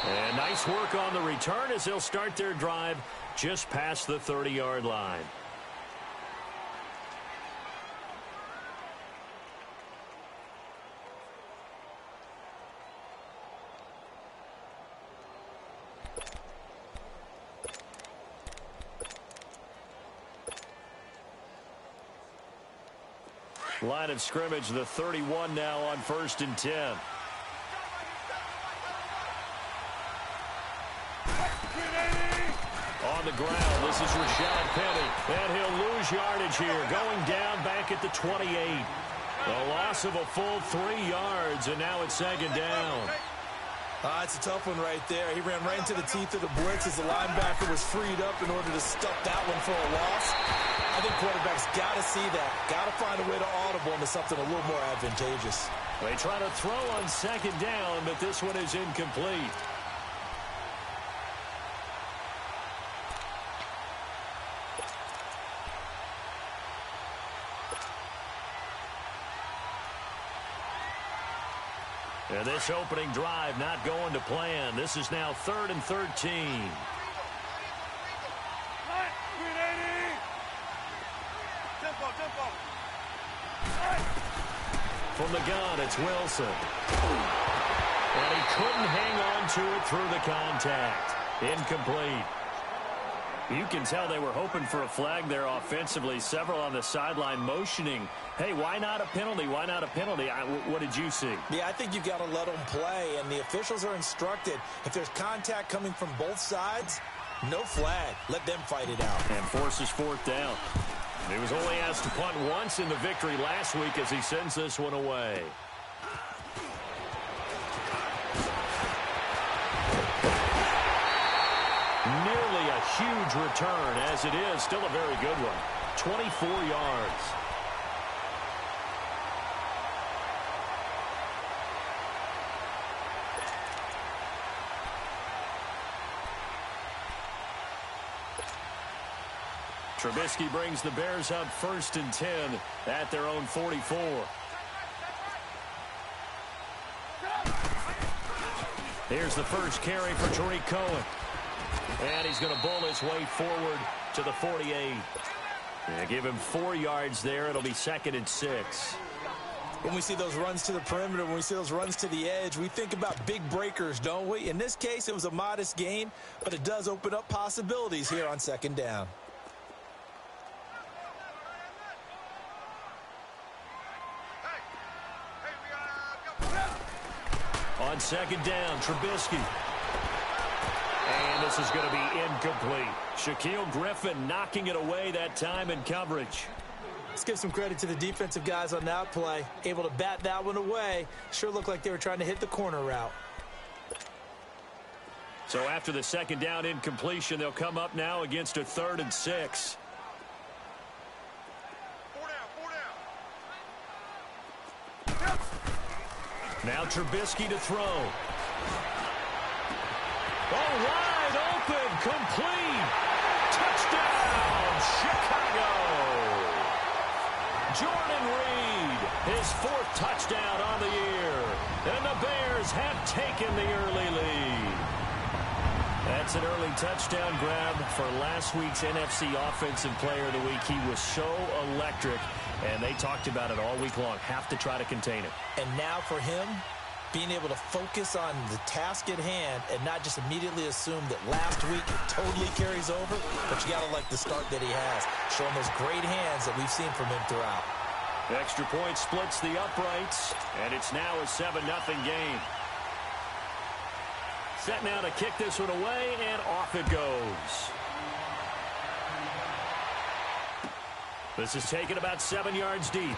And nice work on the return as they'll start their drive just past the 30-yard line. Line of scrimmage, the 31 now on 1st and 10. On the ground, this is Rashad Penny, and he'll lose yardage here, going down back at the 28. A loss of a full 3 yards, and now it's 2nd down. It's a tough one right there. He ran right into the teeth of the blitz as the linebacker was freed up in order to stop that one for a loss. I think quarterbacks got to see that. Got to find a way to audible into something a little more advantageous. They try to throw on 2nd down, but this one is incomplete. And this opening drive not going to plan. This is now 3rd and 13. From the gun, it's Wilson. And he couldn't hang on to it through the contact. Incomplete. You can tell they were hoping for a flag there offensively. Several on the sideline motioning, hey, why not a penalty? Why not a penalty? What did you see? Yeah, I think you got to let them play, and the officials are instructed. If there's contact coming from both sides, no flag. Let them fight it out. And forces 4th down. He was only asked to punt once in the victory last week as he sends this one away. Nearly a huge return, as it is still a very good one. 24 yards. Trubisky brings the Bears up 1st and 10 at their own 44. Here's the first carry for Tariq Cohen. And he's going to bull his way forward to the 48. Yeah, give him 4 yards there. It'll be 2nd and 6. When we see those runs to the perimeter, when we see those runs to the edge, we think about big breakers, don't we? In this case, it was a modest gain, but it does open up possibilities here on 2nd down. On 2nd down, Trubisky. And this is going to be incomplete. Shaquille Griffin knocking it away that time in coverage. Let's give some credit to the defensive guys on that play. Able to bat that one away. Sure looked like they were trying to hit the corner route. So after the 2nd down incompletion, they'll come up now against a 3rd and 6. Now Trubisky to throw. Oh, wide open, complete. Touchdown, Chicago. Jordan Reed, his 4th touchdown on the year. And the Bears have taken the early lead. That's an early touchdown grab for last week's NFC Offensive Player of the Week. He was so electric, and they talked about it all week long. Have to try to contain it. And now for him, being able to focus on the task at hand and not just immediately assume that last week it totally carries over, but you got to like the start that he has. Showing those great hands that we've seen from him throughout. Extra point splits the uprights, and it's now a 7-0 game. Set now to kick this one away, and off it goes. This is taken about 7 yards deep.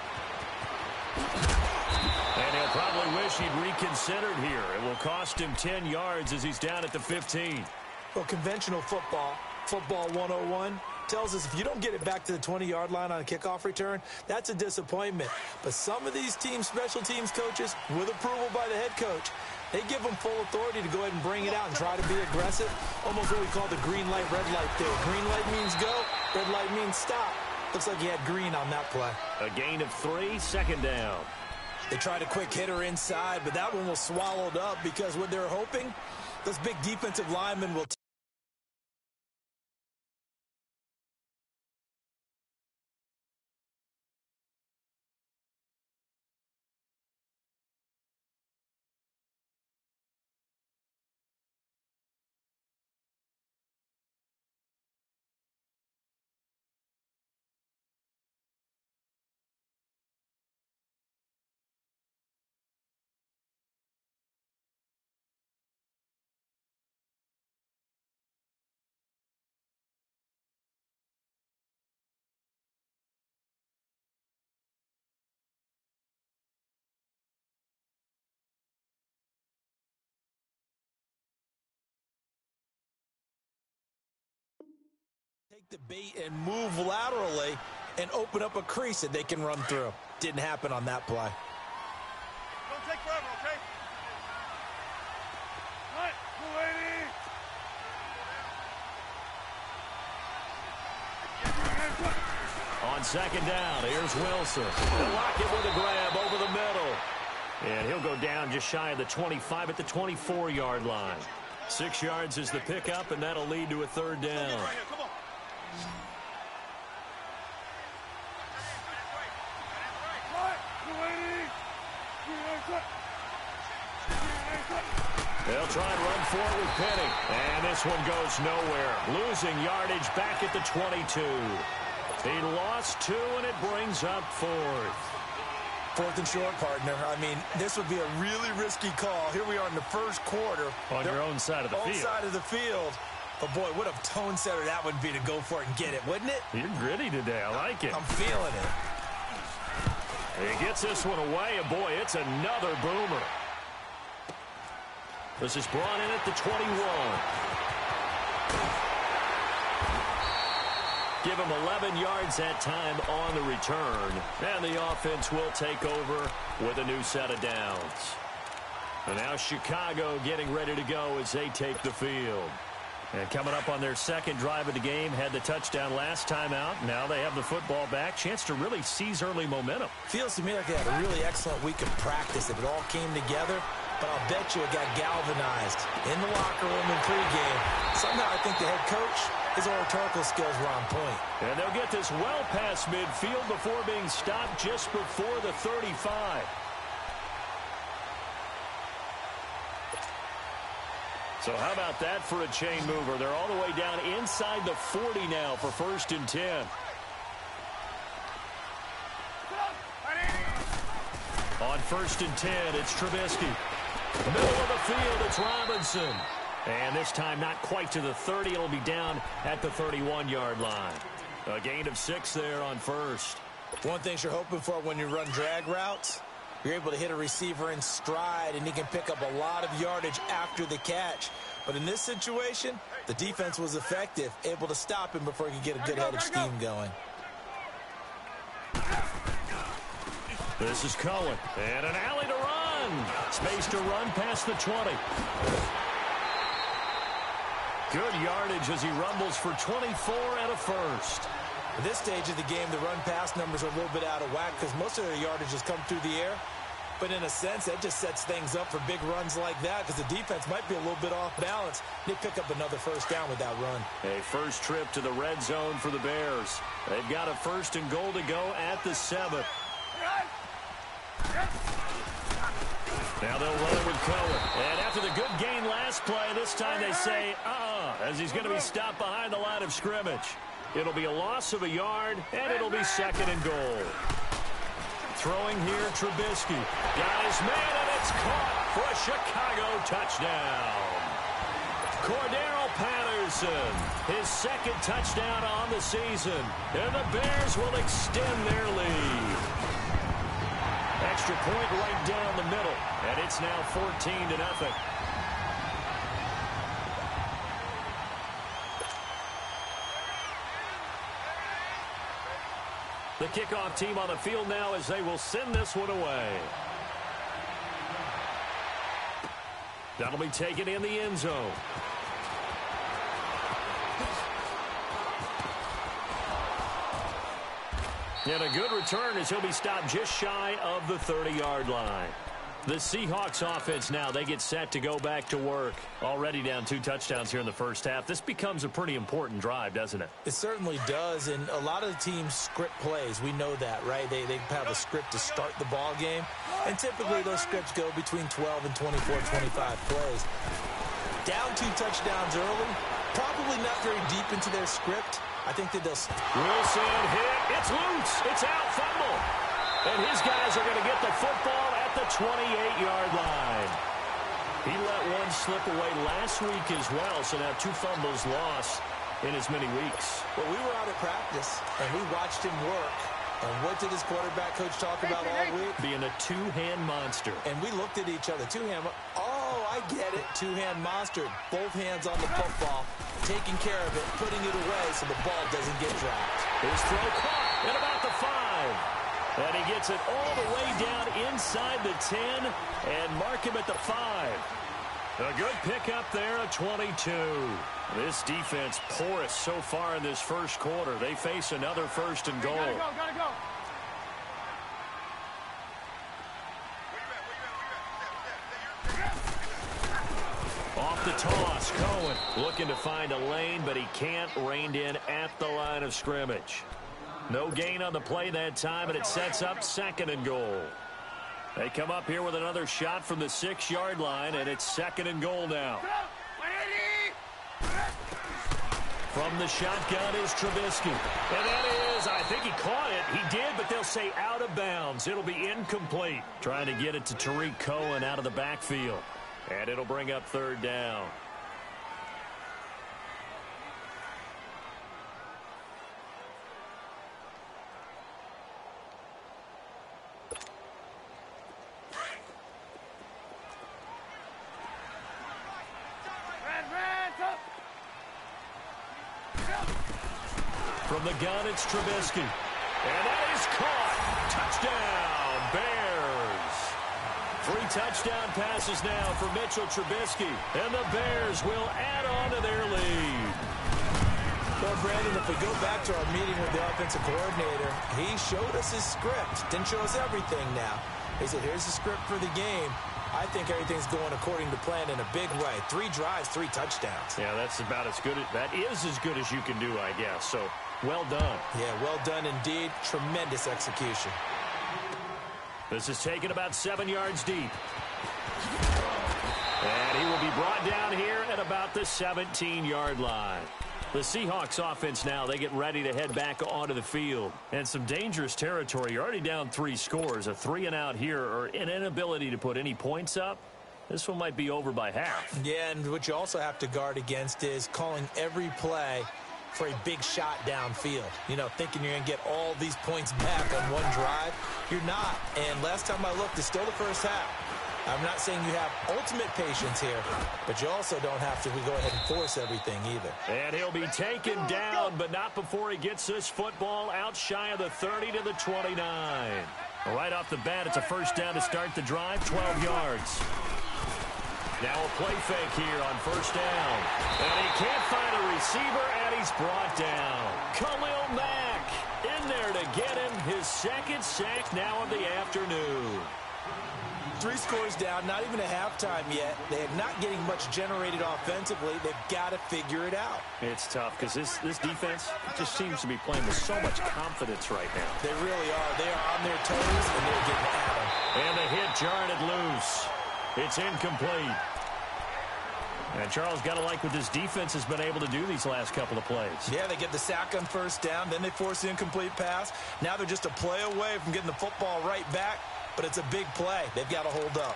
And he'll probably wish he'd reconsidered here. It will cost him 10 yards as he's down at the 15. Well, conventional football 101, tells us if you don't get it back to the 20-yard line on a kickoff return, that's a disappointment. But some of these teams, special teams coaches, with approval by the head coach, they give them full authority to go ahead and bring it out and try to be aggressive. Almost what we call the green light, red light theory. Green light means go, red light means stop. Looks like he had green on that play. A gain of 3, 2nd down. They tried a quick hitter inside, but that one was swallowed up because what they're hoping, those big defensive linemen will take the bait and move laterally and open up a crease that they can run through. Didn't happen on that play. Don't take forever, okay? Cut, lady. On second down, here's Wilson. They'll lock it with a grab over the middle. And he'll go down just shy of the 25 at the 24-yard line. 6 yards is the pickup, and that'll lead to a third down. They'll try and run for it with Penny. And this one goes nowhere. Losing yardage back at the 22. He lost 2, and it brings up 4th. 4th and short, partner. I mean, this would be a really risky call. Here we are in the first quarter. On your own side of the field. Own side of the field. But, boy, what a tone setter that would be to go for it and get it, wouldn't it? You're gritty today. I like it. I'm feeling it. He gets this one away, and, boy, it's another boomer. This is brought in at the 21. Give him 11 yards that time on the return. And the offense will take over with a new set of downs. And now Chicago getting ready to go as they take the field. And coming up on their second drive of the game, had the touchdown last time out. Now they have the football back. Chance to really seize early momentum. Feels to me like they had a really excellent week of practice. If it all came together, but I'll bet you it got galvanized in the locker room in pregame. Somehow I think the head coach, his oratorical skills were on point. And they'll get this well past midfield before being stopped just before the 35. So how about that for a chain mover? They're all the way down inside the 40 now for 1st and 10. On 1st and 10, it's Trubisky. Middle of the field, it's Robinson. And this time not quite to the 30. It'll be down at the 31-yard line. A gain of 6 there on 1st. One thing you're hoping for when you run drag routes, you're able to hit a receiver in stride, and he can pick up a lot of yardage after the catch. But in this situation, the defense was effective, able to stop him before he could get a good head of steam going. This is Cohen. And an alley to run. Space to run past the 20. Good yardage as he rumbles for 24 and a 1st. At this stage of the game, the run-pass numbers are a little bit out of whack because most of their yardage has come through the air. But in a sense, that just sets things up for big runs like that because the defense might be a little bit off balance. They pick up another 1st down with that run. A first trip to the red zone for the Bears. They've got a 1st and goal to go at the 7. Now they'll run it with Cohen. And after the good gain last play, this time they say, as he's going to be stopped behind the line of scrimmage. It'll be a loss of a yard, and it'll be 2nd and goal. Throwing here, Trubisky. Got his man, and it's caught for a Chicago touchdown. Cordero Patterson, his 2nd touchdown on the season. And the Bears will extend their lead. Extra point right down the middle, and it's now 14-0. The kickoff team on the field now as they will send this one away. That'll be taken in the end zone. And a good return as he'll be stopped just shy of the 30-yard line. The Seahawks offense now, they get set to go back to work. Already down 2 touchdowns here in the first half. This becomes a pretty important drive, doesn't it? It certainly does, and a lot of the teams script plays. We know that, right? They have a script to start the ball game, and typically those scripts go between 12 and 24, 25 plays. Down 2 touchdowns early, probably not very deep into their script. I think that they'll... Wilson hit. It's loose. It's out. Fumble. And his guys are going to get the football at the 28-yard line. He let one slip away last week as well, so now 2 fumbles lost in as many weeks. Well, we were out at practice, and we watched him work. And what did his quarterback coach talk about all week? Being a 2-hand monster. And we looked at each other. 2-hand. Oh, I get it. 2-hand monster. Both hands on the football, taking care of it, putting it away so the ball doesn't get dropped. His throw caught at about the 5. And he gets it all the way down inside the 10 and mark him at the 5. A good pickup there, a 22. This defense porous so far in this first quarter. They face another 1st and goal. Gotta go. Off the toss, Cohen looking to find a lane, but he can't. Reined in at the line of scrimmage. No gain on the play that time, and it sets up 2nd and goal. They come up here with another shot from the 6-yard line, and it's 2nd and goal now. From the shotgun is Trubisky. And that is, I think he caught it. He did, but they'll say out of bounds. It'll be incomplete. Trying to get it to Tariq Cohen out of the backfield. And it'll bring up 3rd down. From the gun, it's Trubisky. And that is caught. Touchdown, Bears. 3 touchdown passes now for Mitchell Trubisky. And the Bears will add on to their lead. Well, Brandon, if we go back to our meeting with the offensive coordinator, he showed us his script. Didn't show us everything now. He said, here's the script for the game. I think everything's going according to plan in a big way. 3 drives, 3 touchdowns. Yeah, that's about as good. That is as good as you can do, I guess. So, well done. Yeah, well done indeed. Tremendous execution. This is taken about 7 yards deep. And he will be brought down here at about the 17-yard line. The Seahawks offense now, they get ready to head back onto the field. And some dangerous territory. You're already down 3 scores. A 3-and-out here, or an inability to put any points up. This one might be over by half. Yeah, and what you also have to guard against is calling every play for a big shot downfield. You know, thinking you're going to get all these points back on one drive. You're not. And last time I looked, it's still the first half. I'm not saying you have ultimate patience here, but you also don't have to go ahead and force everything either. And he'll be taken down, but not before he gets this football out shy of the 30 to the 29. Right off the bat, it's a 1st down to start the drive, 12 yards. Now a play fake here on 1st down. And he can't find a receiver, and he's brought down. Khalil Mack in there to get him his 2nd sack now of the afternoon. 3 scores down, not even a halftime yet. They are not getting much generated offensively. They've got to figure it out. It's tough because this defense just seems to be playing with so much confidence right now. They really are. They are on their toes, and they're getting at them. And the hit jarred it loose. It's incomplete. And Charles, got to like what this defense has been able to do these last couple of plays. Yeah, they get the sack on 1st down, then they force the incomplete pass. Now they're just a play away from getting the football right back. But it's a big play. They've got to hold up.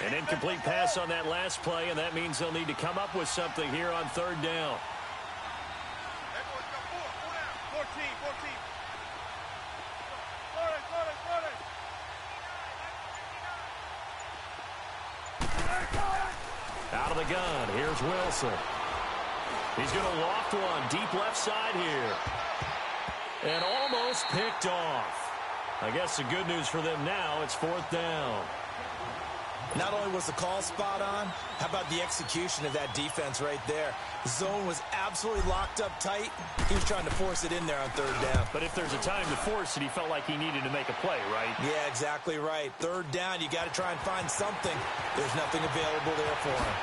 An incomplete pass on that last play, and that means they'll need to come up with something here on 3rd down. 14. Out of the gun, here's Wilson. He's going to loft one deep left side here. And almost picked off. I guess the good news for them now, it's 4th down. Not only was the call spot on, how about the execution of that defense right there? The zone was absolutely locked up tight. He was trying to force it in there on third down. But if there's a time to force it, he felt like he needed to make a play, right? Yeah, exactly right. Third down, you got to try and find something. There's nothing available there for him.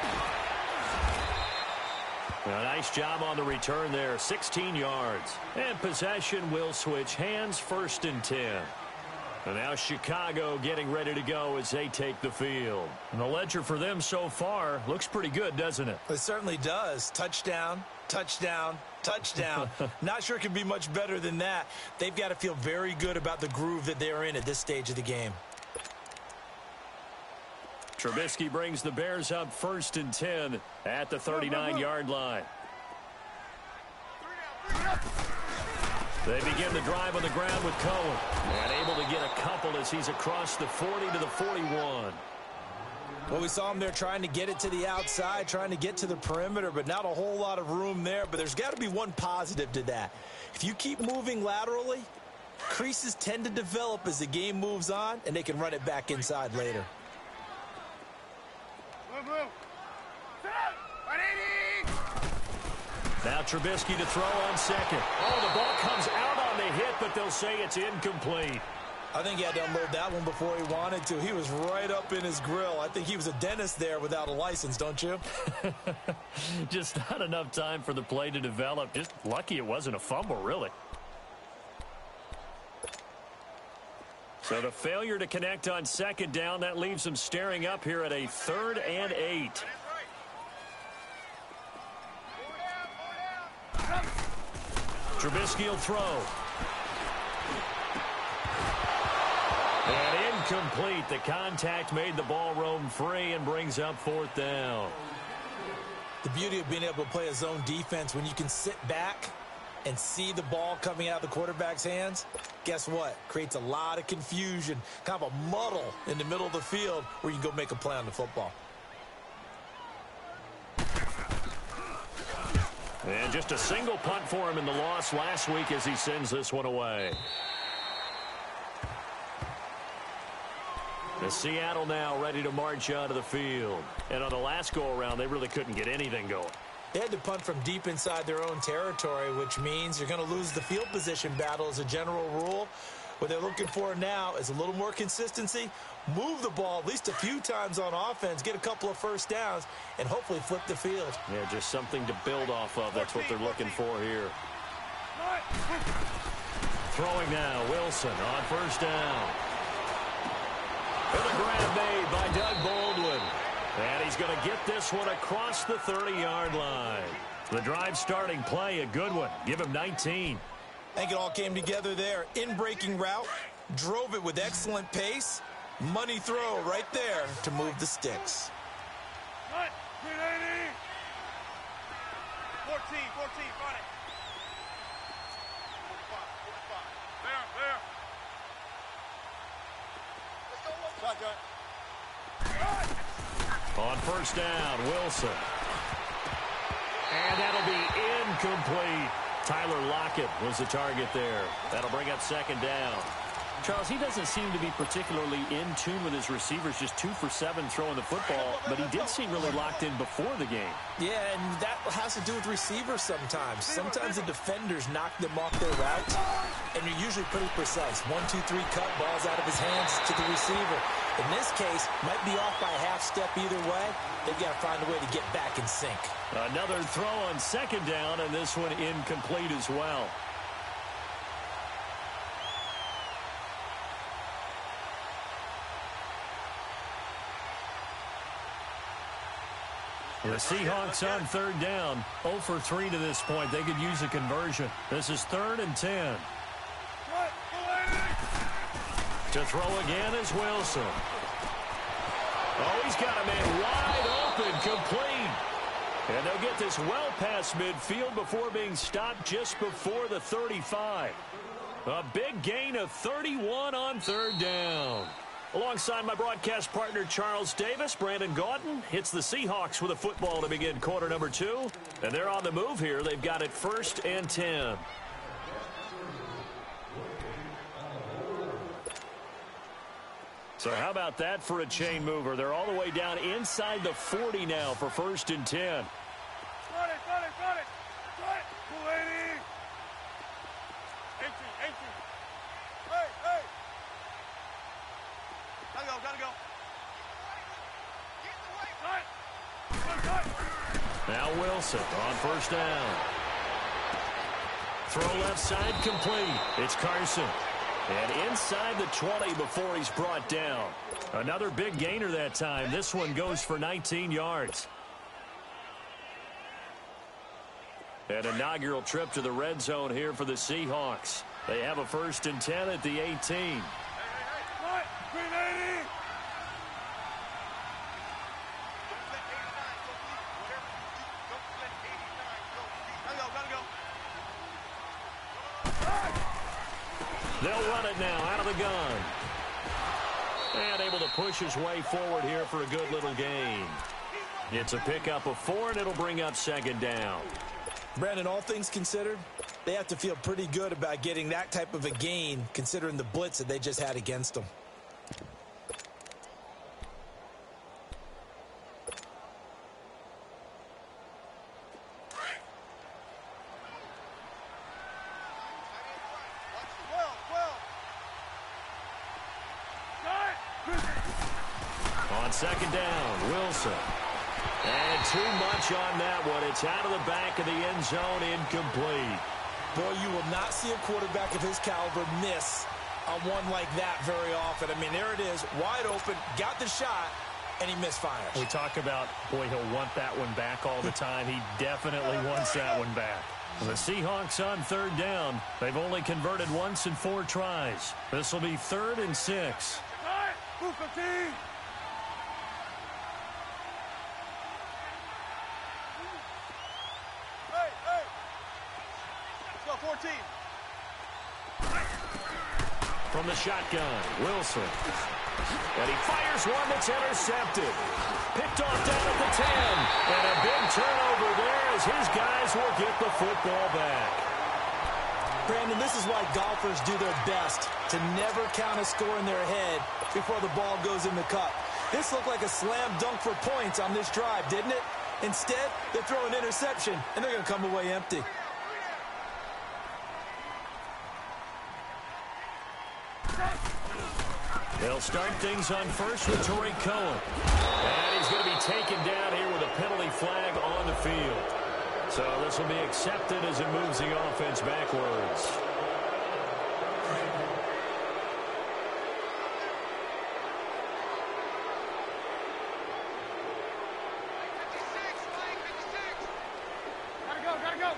A nice job on the return there, 16 yards. And possession will switch hands, 1st and 10. And now Chicago getting ready to go as they take the field. And the ledger for them so far looks pretty good, doesn't it? It certainly does. Touchdown, touchdown, touchdown. Not sure it can be much better than that. They've got to feel very good about the groove that they're in at this stage of the game. Trubisky brings the Bears up 1st and 10 at the 39-yard line. They begin the drive on the ground with Cohen. And able to get a couple as he's across the 40 to the 41. Well, we saw him there trying to get it to the outside, trying to get to the perimeter, but not a whole lot of room there. But there's got to be one positive to that. If you keep moving laterally, creases tend to develop as the game moves on, and they can run it back inside later. Now Trubisky to throw on second. Oh, the ball comes out on the hit, but they'll say it's incomplete. I think he had to unload that one before he wanted to. He was right up in his grill. I think he was a dentist there without a license, don't you? Just not enough time for the play to develop. Just lucky it wasn't a fumble, really. So the failure to connect on second down, that leaves them staring up here at a 3rd and 8. Trubisky will throw. And incomplete. The contact made the ball roam free and brings up 4th down. The beauty of being able to play a zone defense when you can sit back and see the ball coming out of the quarterback's hands, guess what? Creates a lot of confusion, kind of a muddle in the middle of the field where you can go make a play on the football. And just a single punt for him in the loss last week as he sends this one away. The Seattle now ready to march out of the field. And on the last go-around, they really couldn't get anything going. They had to punt from deep inside their own territory, which means you're going to lose the field position battle as a general rule. What they're looking for now is a little more consistency, move the ball at least a few times on offense, get a couple of first downs, and hopefully flip the field. Yeah, just something to build off of. That's what they're looking for here. Throwing now, Wilson on 1st down. And the grab made by Doug Baldwin. And he's going to get this one across the 30-yard line. The drive starting play, a good one. Give him 19. I think it all came together there. In-breaking route, drove it with excellent pace. Money throw right there to move the sticks. 380. 14, front it. 45. There. On 1st down, Wilson. And that'll be incomplete. Tyler Lockett was the target there. That'll bring up 2nd down. Charles, he doesn't seem to be particularly in tune with his receivers, just 2 for 7 throwing the football, but he did seem really locked in before the game. Yeah, and that has to do with receivers sometimes. Sometimes the defenders knock them off their route, and you're usually pretty precise. 1, 2, 3 cut, balls out of his hands to the receiver. In this case, might be off by a half step either way. They've got to find a way to get back in sync. Another throw on 2nd down, and this one incomplete as well. The Seahawks on 3rd down, 0 for 3 to this point. They could use a conversion. This is 3rd and 10. To throw again is Wilson. Oh, he's got a man wide open, complete. And they'll get this well past midfield before being stopped just before the 35. A big gain of 31 on 3rd down. Alongside my broadcast partner, Charles Davis, Brandon Gaudin hits the Seahawks with a football to begin quarter number 2. And they're on the move here. They've got it 1st and 10. So how about that for a chain mover? They're all the way down inside the 40 now for 1st and 10. Got it. 280. 18. Hey. Gotta go. Now Wilson on 1st down. Throw left side complete. It's Carson. And inside the 20 before he's brought down. Another big gainer that time. This one goes for 19 yards. An inaugural trip to the red zone here for the Seahawks. They have a 1st and 10 at the 18. They'll run it now out of the gun. And able to push his way forward here for a good little gain. It's a pickup of 4, and it'll bring up 2nd down. Brandon, all things considered, they have to feel pretty good about getting that type of a gain, considering the blitz that they just had against them. On 2nd down, Wilson. And too much on that one. It's out of the back of the end zone, incomplete. Boy, you will not see a quarterback of his caliber miss on one like that very often. I mean, there it is, wide open, got the shot, and he misfires. We talk about, boy, he'll want that one back all the time. He definitely wants that one back. The Seahawks on 3rd down. They've only converted once in 4 tries. This will be 3rd and 6. Move 15. Hey. Let's go, 14. From the shotgun, Wilson. And he fires one that's intercepted. Picked off down at the 10. And a big turnover there as his guys will get the football back. Brandon, this is why golfers do their best to never count a score in their head before the ball goes in the cup. This looked like a slam dunk for points on this drive, didn't it? Instead, they throw an interception, and they're going to come away empty. They'll start things on 1st with Tariq Cohen. And he's going to be taken down here with a penalty flag on the field. So this will be accepted as it moves the offense backwards. Gotta go.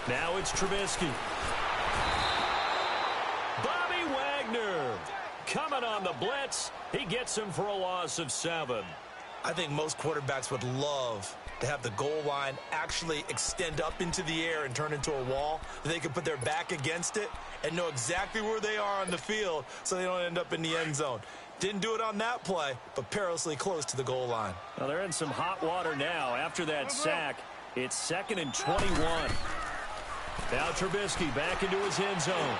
Now it's Trubisky. Bobby Wagner coming on the blitz. He gets him for a loss of 7. I think most quarterbacks would love to have the goal line actually extend up into the air and turn into a wall. They can put their back against it and know exactly where they are on the field so they don't end up in the end zone. Didn't do it on that play, but perilously close to the goal line. Well, they're in some hot water now. After that sack, it's 2nd and 21. Now Trubisky back into his end zone.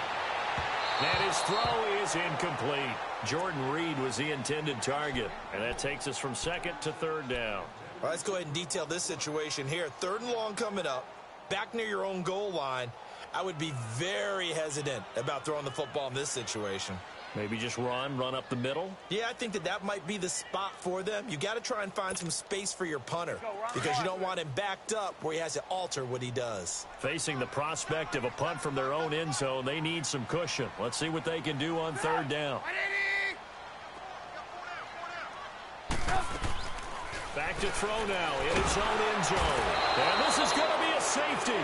And his throw is incomplete. Jordan Reed was the intended target. And that takes us from 2nd to 3rd down. All right, let's go ahead and detail this situation here. 3rd and long coming up. Back near your own goal line. I would be very hesitant about throwing the football in this situation. Maybe just run up the middle? Yeah, I think that might be the spot for them. You got to try and find some space for your punter because you don't want him backed up where he has to alter what he does. Facing the prospect of a punt from their own end zone, they need some cushion. Let's see what they can do on 3rd down. Back to throw now in his own end zone. And this is going to be a safety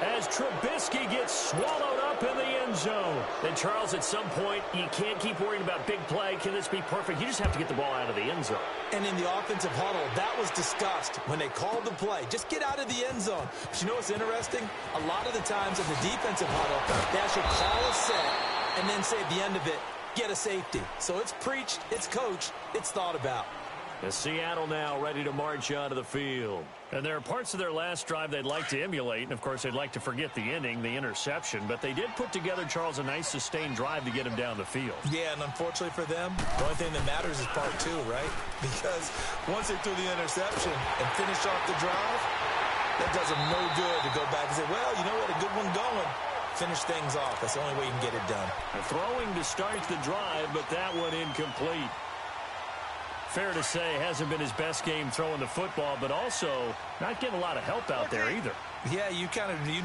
as Trubisky gets swallowed up in the end zone. And, Charles, at some point, you can't keep worrying about big play. Can this be perfect? You just have to get the ball out of the end zone. And in the offensive huddle, that was discussed when they called the play. Just get out of the end zone. But you know what's interesting? A lot of the times in the defensive huddle, they actually call a set and then say at the end of it, get a safety. So it's preached, it's coached, it's thought about. And Seattle now ready to march onto the field. And there are parts of their last drive they'd like to emulate, and, of course, they'd like to forget the ending, the interception. But they did put together, Charles, a nice sustained drive to get him down the field. Yeah, and unfortunately for them, the only thing that matters is part two, right? Because once they threw the interception and finished off the drive, that does them no good to go back and say, well, you know what, a good one going. Finish things off. That's the only way you can get it done. Throwing to start the drive, but that one incomplete. Fair to say, hasn't been his best game throwing the football, but also not getting a lot of help out there either. Yeah, you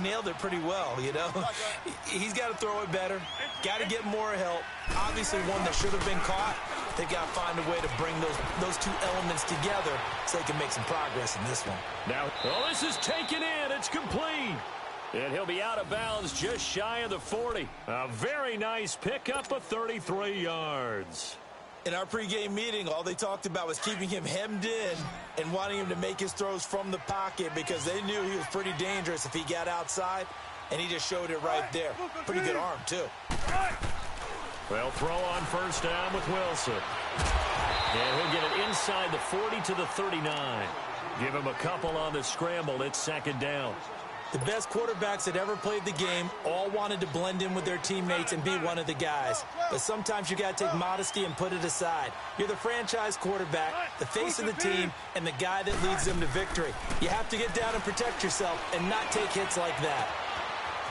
nailed it pretty well, you know. He's got to throw it better, got to get more help. Obviously one that should have been caught. They've got to find a way to bring those two elements together so they can make some progress in this one. Now, well, this is taken in. It's complete. And he'll be out of bounds just shy of the 40. A very nice pickup of 33 yards. In our pregame meeting, all they talked about was keeping him hemmed in and wanting him to make his throws from the pocket because they knew he was pretty dangerous if he got outside, and he just showed it right there. Pretty good arm, too. Well, throw on first down with Wilson. And he'll get it inside the 40 to the 39. Give him a couple on the scramble. It's second down. The best quarterbacks that ever played the game all wanted to blend in with their teammates and be one of the guys. But sometimes you got to take modesty and put it aside. You're the franchise quarterback, the face of the team, and the guy that leads them to victory. You have to get down and protect yourself and not take hits like that.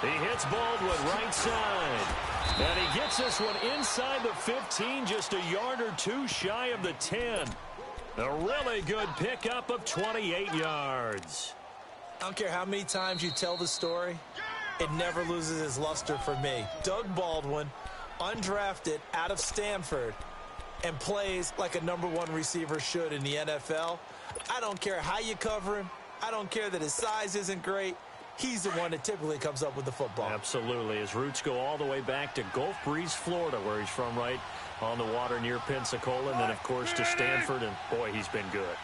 He hits Baldwin right side. And he gets this one inside the 15, just a yard or two shy of the 10. A really good pickup of 28 yards. I don't care how many times you tell the story, it never loses its luster for me. Doug Baldwin, undrafted out of Stanford, and plays like a #1 receiver should in the NFL. I don't care how you cover him. I don't care that his size isn't great. He's the one that typically comes up with the football. Absolutely. His roots go all the way back to Gulf Breeze, Florida, where he's from, right on the water near Pensacola, and then, of course, to Stanford, and, boy, he's been good.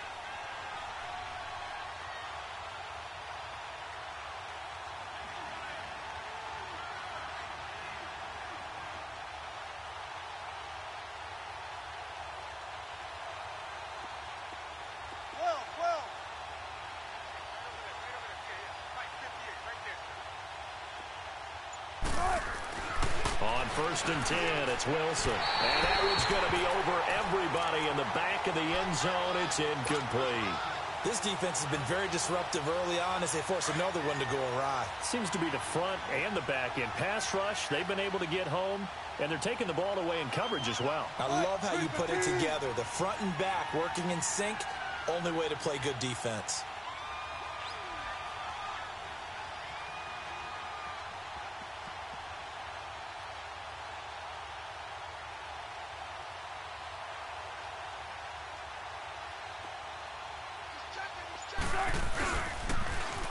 First and 10, it's Wilson. And that one's going to be over everybody in the back of the end zone. It's incomplete. This defense has been very disruptive early on as they force another one to go awry. Seems to be the front and the back end. Pass rush, they've been able to get home, and they're taking the ball away in coverage as well. I love how you put it together. The front and back working in sync, only way to play good defense.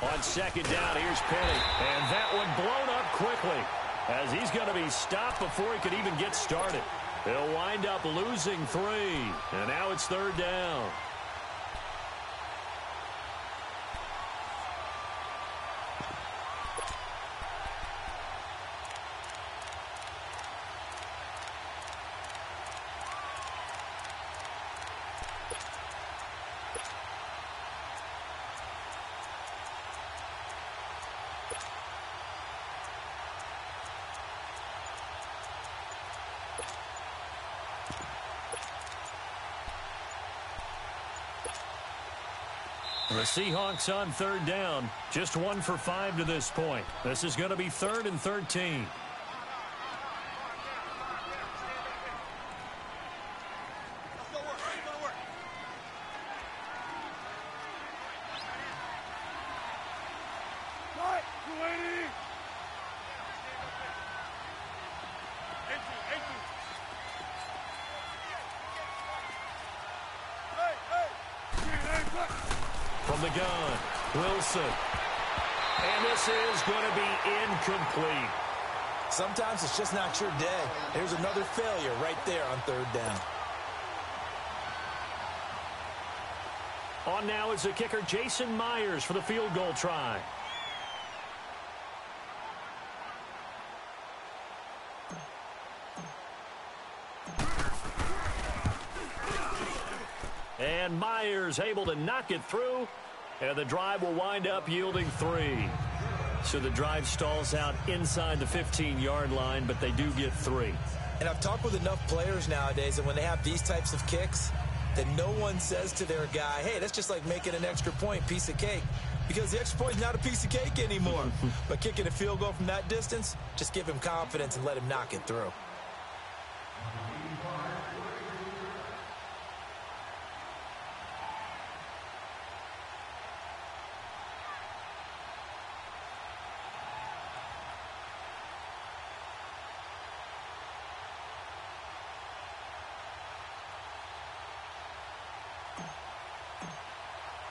On second down, here's Penny. And that one blown up quickly as he's going to be stopped before he could even get started. He'll wind up losing 3. And now it's third down. The Seahawks on third down. Just 1 for 5 to this point. This is going to be 3rd and 13. From the gun, Wilson. And this is going to be incomplete. Sometimes it's just not your day. There's another failure right there on third down. On now is the kicker, Jason Myers, for the field goal try. And Myers able to knock it through. And the drive will wind up yielding 3. So the drive stalls out inside the 15-yard line, but they do get 3. And I've talked with enough players nowadays, and when they have these types of kicks, that no one says to their guy, hey, that's just like making an extra point, piece of cake. Because the extra point is not a piece of cake anymore. But kicking a field goal from that distance, just give him confidence and let him knock it through.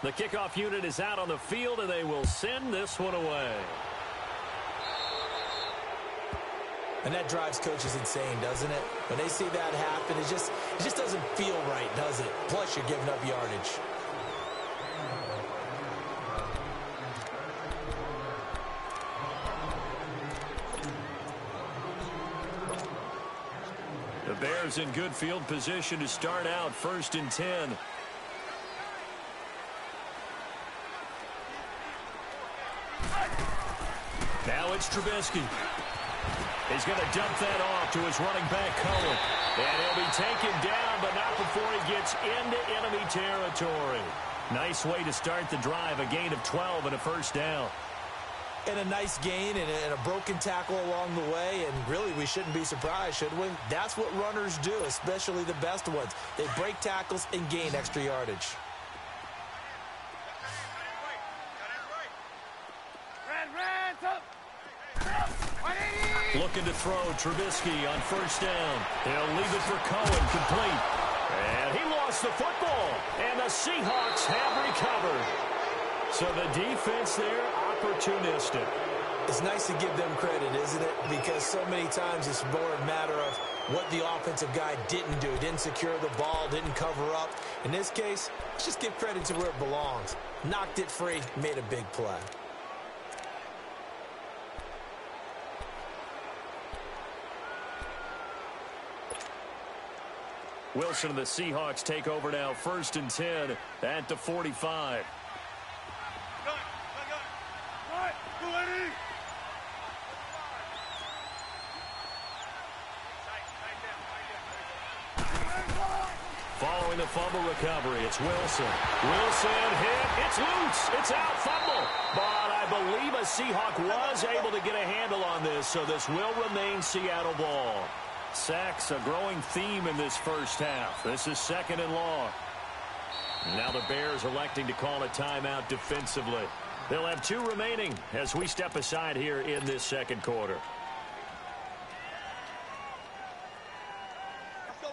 The kickoff unit is out on the field, and they will send this one away. And that drives coaches insane, doesn't it? When they see that happen, it just doesn't feel right, does it? Plus, you're giving up yardage. The Bears in good field position to start out 1st and 10. Now it's Trubisky. He's going to dump that off to his running back, Cohen. And he'll be taken down, but not before he gets into enemy territory. Nice way to start the drive, a gain of 12 and a first down. And a nice gain and a broken tackle along the way, and really we shouldn't be surprised, should we? That's what runners do, especially the best ones. They break tackles and gain extra yardage. Looking to throw Trubisky on 1st down. He'll leave it for Cohen, complete. And he lost the football. And the Seahawks have recovered. So the defense there, opportunistic. It's nice to give them credit, isn't it? Because so many times it's more a matter of what the offensive guy didn't do. Didn't secure the ball, didn't cover up. In this case, let's just give credit to where it belongs. Knocked it free, made a big play. Wilson and the Seahawks take over now, 1st and 10 at the 45. Following the fumble recovery, it's Wilson. Wilson hit. It's loose. It's out. Fumble. But I believe a Seahawk was able to get a handle on this, so this will remain Seattle ball. Sacks, a growing theme in this first half. This is 2nd and long. Now the Bears electing to call a timeout defensively. They'll have 2 remaining as we step aside here in this 2nd quarter.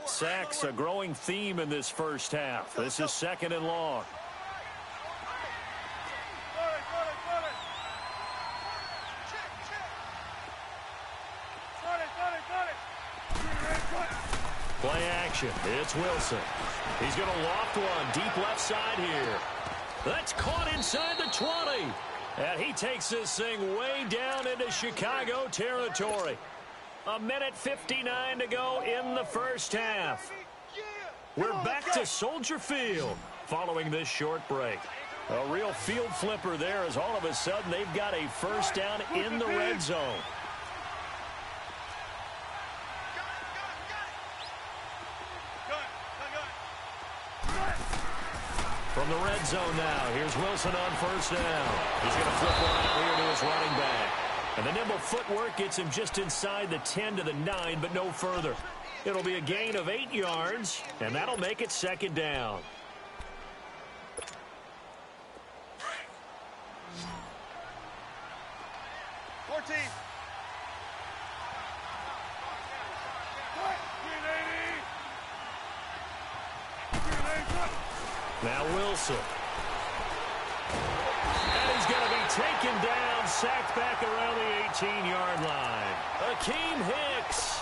Sacks, a growing theme in this first half. This is 2nd and long. Play action. It's Wilson. He's going to loft one deep left side here. That's caught inside the 20. And he takes this thing way down into Chicago territory. 1:59 to go in the first half. We're back to Soldier Field following this short break. A real field flipper there as all of a sudden they've got a first down in the red zone. From the red zone now, here's Wilson on 1st down. He's going to flip one out here to his running back. And the nimble footwork gets him just inside the 10 to the 9, but no further. It'll be a gain of 8 yards, and that'll make it 2nd down. Now Wilson. And he's going to be taken down, sacked back around the 18-yard line. Akeem Hicks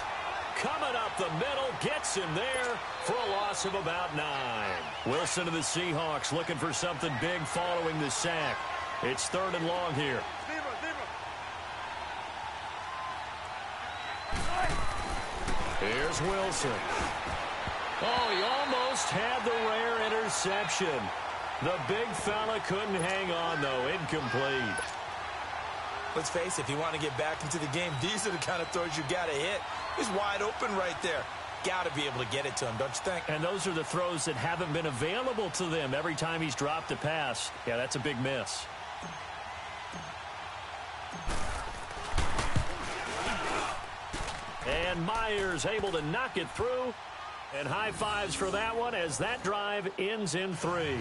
coming up the middle, gets him there for a loss of about 9. Wilson and the Seahawks looking for something big following the sack. It's 3rd and long here. Here's Wilson. Oh, he almost had the rare interception. The big fella couldn't hang on, though. Incomplete. Let's face it, if you want to get back into the game, these are the kind of throws you got to hit. He's wide open right there. Got to be able to get it to him, don't you think? And those are the throws that haven't been available to them every time he's dropped a pass. Yeah, that's a big miss. And Myers able to knock it through. And high fives for that one as that drive ends in 3.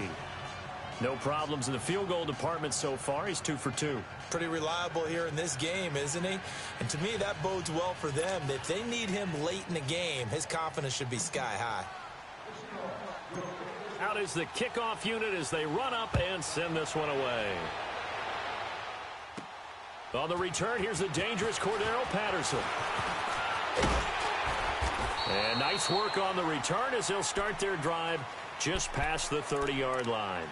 No problems in the field goal department so far. He's 2 for 2. Pretty reliable here in this game, isn't he? And to me, that bodes well for them. If they need him late in the game, his confidence should be sky high. Out is the kickoff unit as they run up and send this one away. On the return, here's the dangerous Cordero Patterson. And nice work on the return as they'll start their drive just past the 30-yard line.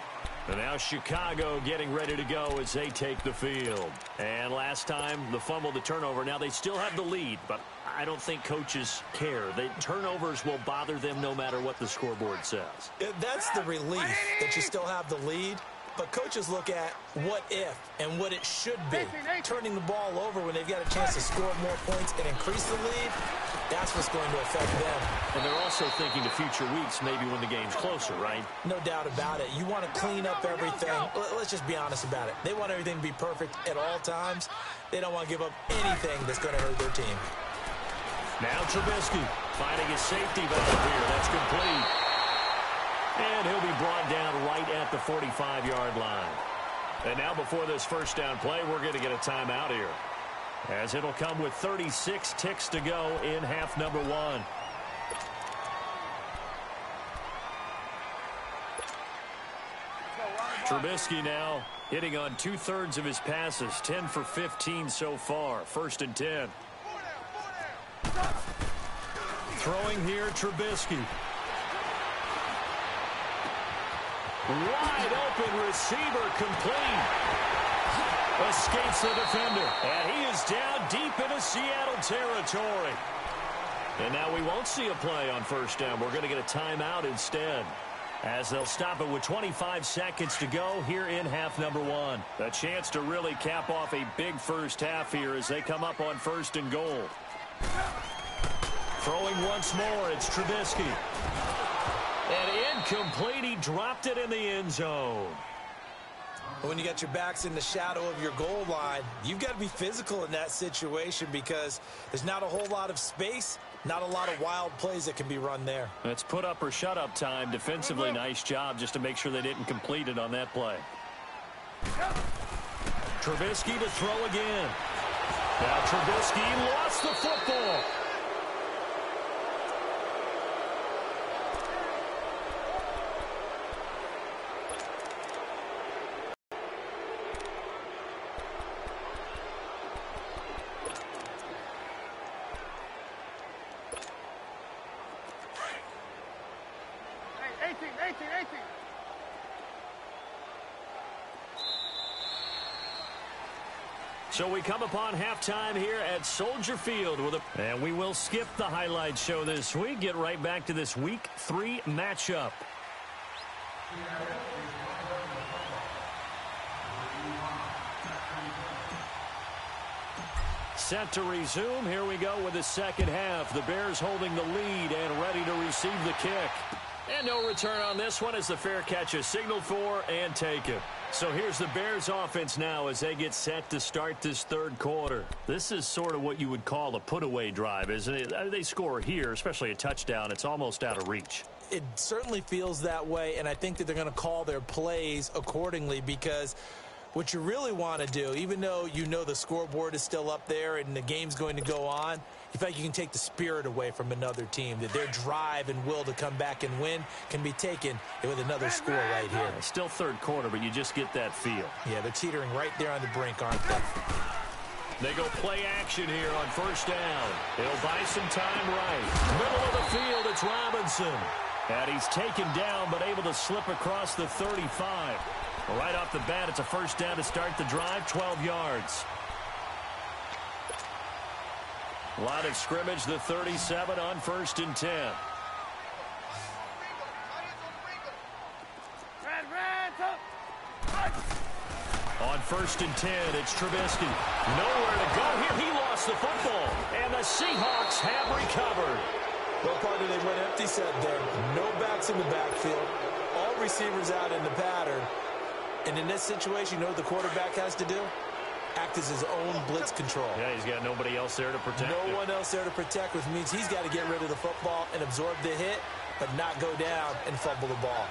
And now Chicago getting ready to go as they take the field. And last time, the fumble, the turnover. Now they still have the lead, but I don't think coaches care. The turnovers will bother them no matter what the scoreboard says. That's the relief that you still have the lead. But coaches look at what if and what it should be. Turning the ball over when they've got a chance to score more points and increase the lead, that's what's going to affect them. And they're also thinking to future weeks, maybe when the game's closer, right? No doubt about it. You want to clean up everything. Let's just be honest about it. They want everything to be perfect at all times. They don't want to give up anything that's going to hurt their team. Now Trubisky finding his safety valve here. That's complete. And he'll be brought down right at the 45-yard line. And now before this first down play, we're going to get a timeout here, as it'll come with 36 ticks to go in half number 1. Trubisky now hitting on 2/3 of his passes, 10 for 15 so far. 1st and 10. Throwing here, Trubisky. Wide open receiver, complete. Escapes the defender. And he is down deep into Seattle territory. And now we won't see a play on first down. We're going to get a timeout instead, as they'll stop it with 25 seconds to go here in half number 1. A chance to really cap off a big first half here as they come up on 1st and goal. Throwing once more, it's Trubisky. And incomplete. He dropped it in the end zone. When you got your backs in the shadow of your goal line, you've got to be physical in that situation because there's not a whole lot of space, not a lot of wild plays that can be run there. It's put up or shut up time. Defensively, nice job just to make sure they didn't complete it on that play. Trubisky to throw again. Now Trubisky lost the football. So we come upon halftime here at Soldier Field and we will skip the highlight show this week. Get right back to this Week 3 matchup. Set to resume. Here we go with the second half. The Bears holding the lead and ready to receive the kick. And no return on this one as the fair catch is signaled for and taken. So here's the Bears offense now as they get set to start this third quarter. This is sort of what you would call a put-away drive, isn't it? They score here, especially a touchdown. It's almost out of reach. It certainly feels that way, and I think that they're going to call their plays accordingly because what you really want to do, even though you know the scoreboard is still up there and the game's going to go on, in fact, you can take the spirit away from another team, that their drive and will to come back and win can be taken with another score right here. It's still third quarter, but you just get that feel. Yeah, they're teetering right there on the brink, aren't they? They go play action here on first down. They'll buy some time right. Middle of the field, it's Robinson. And he's taken down, but able to slip across the 35. Right off the bat, it's a first down to start the drive, 12 yards. Line of scrimmage, the 37 on 1st and 10. first and 10. It's Trubisky. Nowhere to go here. He lost the football. And the Seahawks have recovered. Well, partner, they went empty set there. No backs in the backfield. All receivers out in the pattern. And in this situation, you know what the quarterback has to do? Act as his own blitz control. Yeah, he's got nobody else there to protect him. No one else there to protect, which means he's got to get rid of the football and absorb the hit, but not go down and fumble the ball.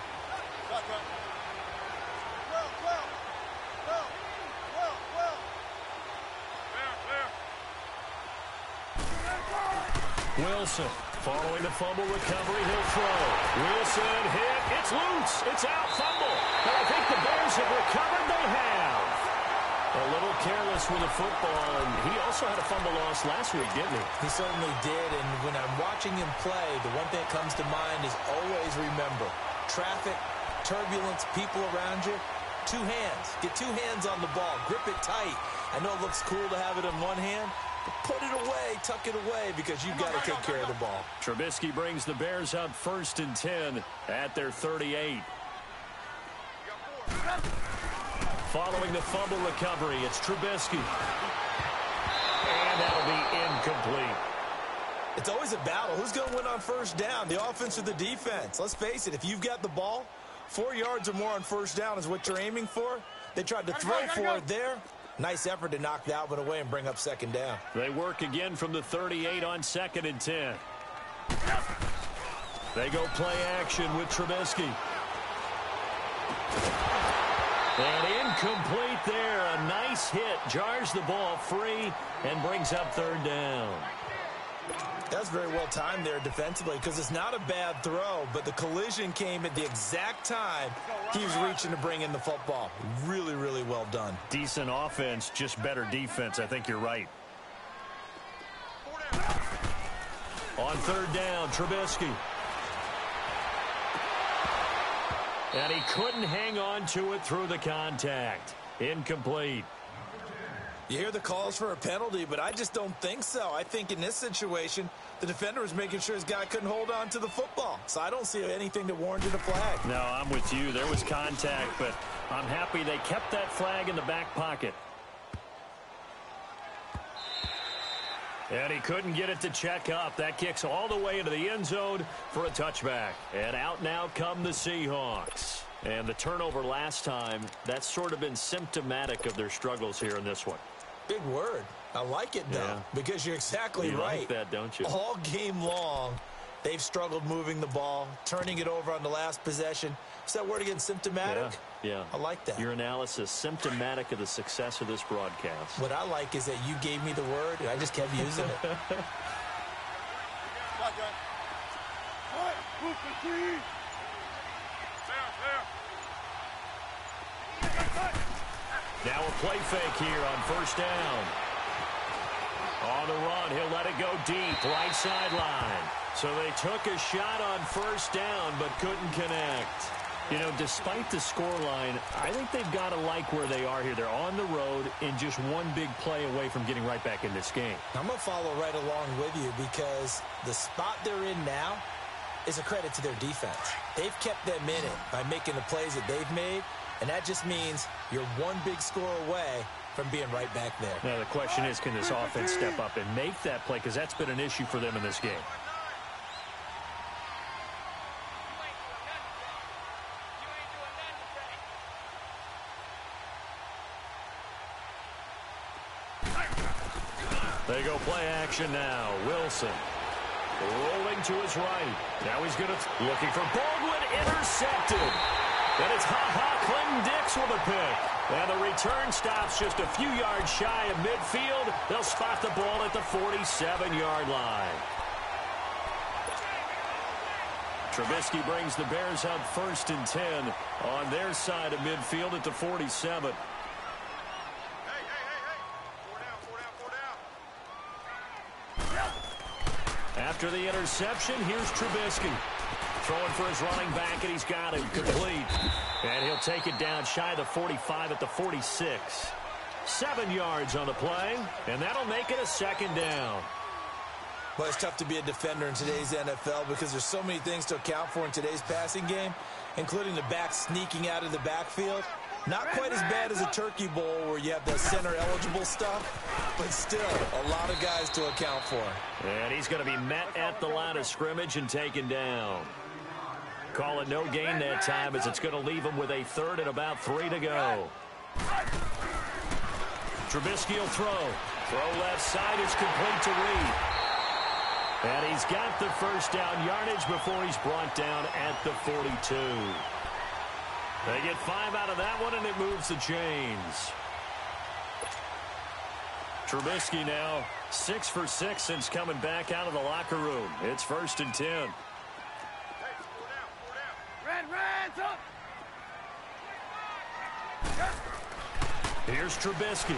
Wilson, following the fumble recovery, he'll throw. Wilson hit. It's loose. It's out. Fumble. And I think the Bears have recovered. They have. A little careless with the football, and he also had a fumble loss last week, didn't he? He certainly did, and when I'm watching him play, the one thing that comes to mind is always remember, traffic, turbulence, people around you, two hands. Get two hands on the ball. Grip it tight. I know it looks cool to have it in one hand, but put it away, tuck it away, because you've got to take care of the ball. Trubisky brings the Bears up first and 10 at their 38. Following the fumble recovery, it's Trubisky. And that'll be incomplete. It's always a battle. Who's going to win on first down, the offense or the defense? Let's face it, if you've got the ball, 4 yards or more on first down is what you're aiming for. They tried to throw for it there. Nice effort to knock that one away and bring up second down. They work again from the 38 on second and 10. They go play action with Trubisky. And incomplete there. A nice hit. Jars the ball free and brings up third down. That's very well timed there defensively because it's not a bad throw, but the collision came at the exact time he was reaching to bring in the football. Really, really well done. Decent offense, just better defense. I think you're right. On third down, Trubisky. And he couldn't hang on to it through the contact. Incomplete. You hear the calls for a penalty, but I just don't think so. I think in this situation, the defender was making sure his guy couldn't hold on to the football. So I don't see anything that warranted a flag. No, I'm with you. There was contact, but I'm happy they kept that flag in the back pocket. And he couldn't get it to check up. That kicks all the way into the end zone for a touchback. And out now come the Seahawks. And the turnover last time, that's sort of been symptomatic of their struggles here in this one. Big word. I like it, though, because you're exactly right. You like that, don't you? All game long, they've struggled moving the ball, turning it over on the last possession. Is that word again, symptomatic? Yeah. I like that. Your analysis, symptomatic of the success of this broadcast. What I like is that you gave me the word, and I just kept using it. Now a play fake here on first down. On the run, he'll let it go deep, right sideline. So they took a shot on first down, but couldn't connect. You know, despite the scoreline, I think they've got to like where they are here. They're on the road and just one big play away from getting right back in this game. I'm going to follow right along with you because the spot they're in now is a credit to their defense. They've kept them in it by making the plays that they've made, and that just means you're one big score away from being right back there. Now, the question is, can this offense step up and make that play? Because that's been an issue for them in this game. They go play action now. Wilson rolling to his right. Now he's going to looking for Baldwin, intercepted. And it's Clinton Dix with a pick. And the return stops just a few yards shy of midfield. They'll spot the ball at the 47-yard line. Trubisky brings the Bears up first and 10 on their side of midfield at the 47. After the interception, here's Trubisky. Throwing for his running back, and he's got him complete. And he'll take it down shy of the 45 at the 46. 7 yards on the play, and that'll make it a second down. Well, it's tough to be a defender in today's NFL because there's so many things to account for in today's passing game, including the back sneaking out of the backfield. Not quite as bad as a turkey bowl where you have the center-eligible stuff, but still a lot of guys to account for. And he's going to be met at the line of scrimmage and taken down. Call it no gain that time as it's going to leave him with a third and about 3 to go. Trubisky will throw. Throw left side is complete to Reed. And he's got the first down yardage before he's brought down at the 42. They get 5 out of that one, and it moves the chains. Trubisky now 6 for 6 since coming back out of the locker room. It's 1st and 10. Here's Trubisky.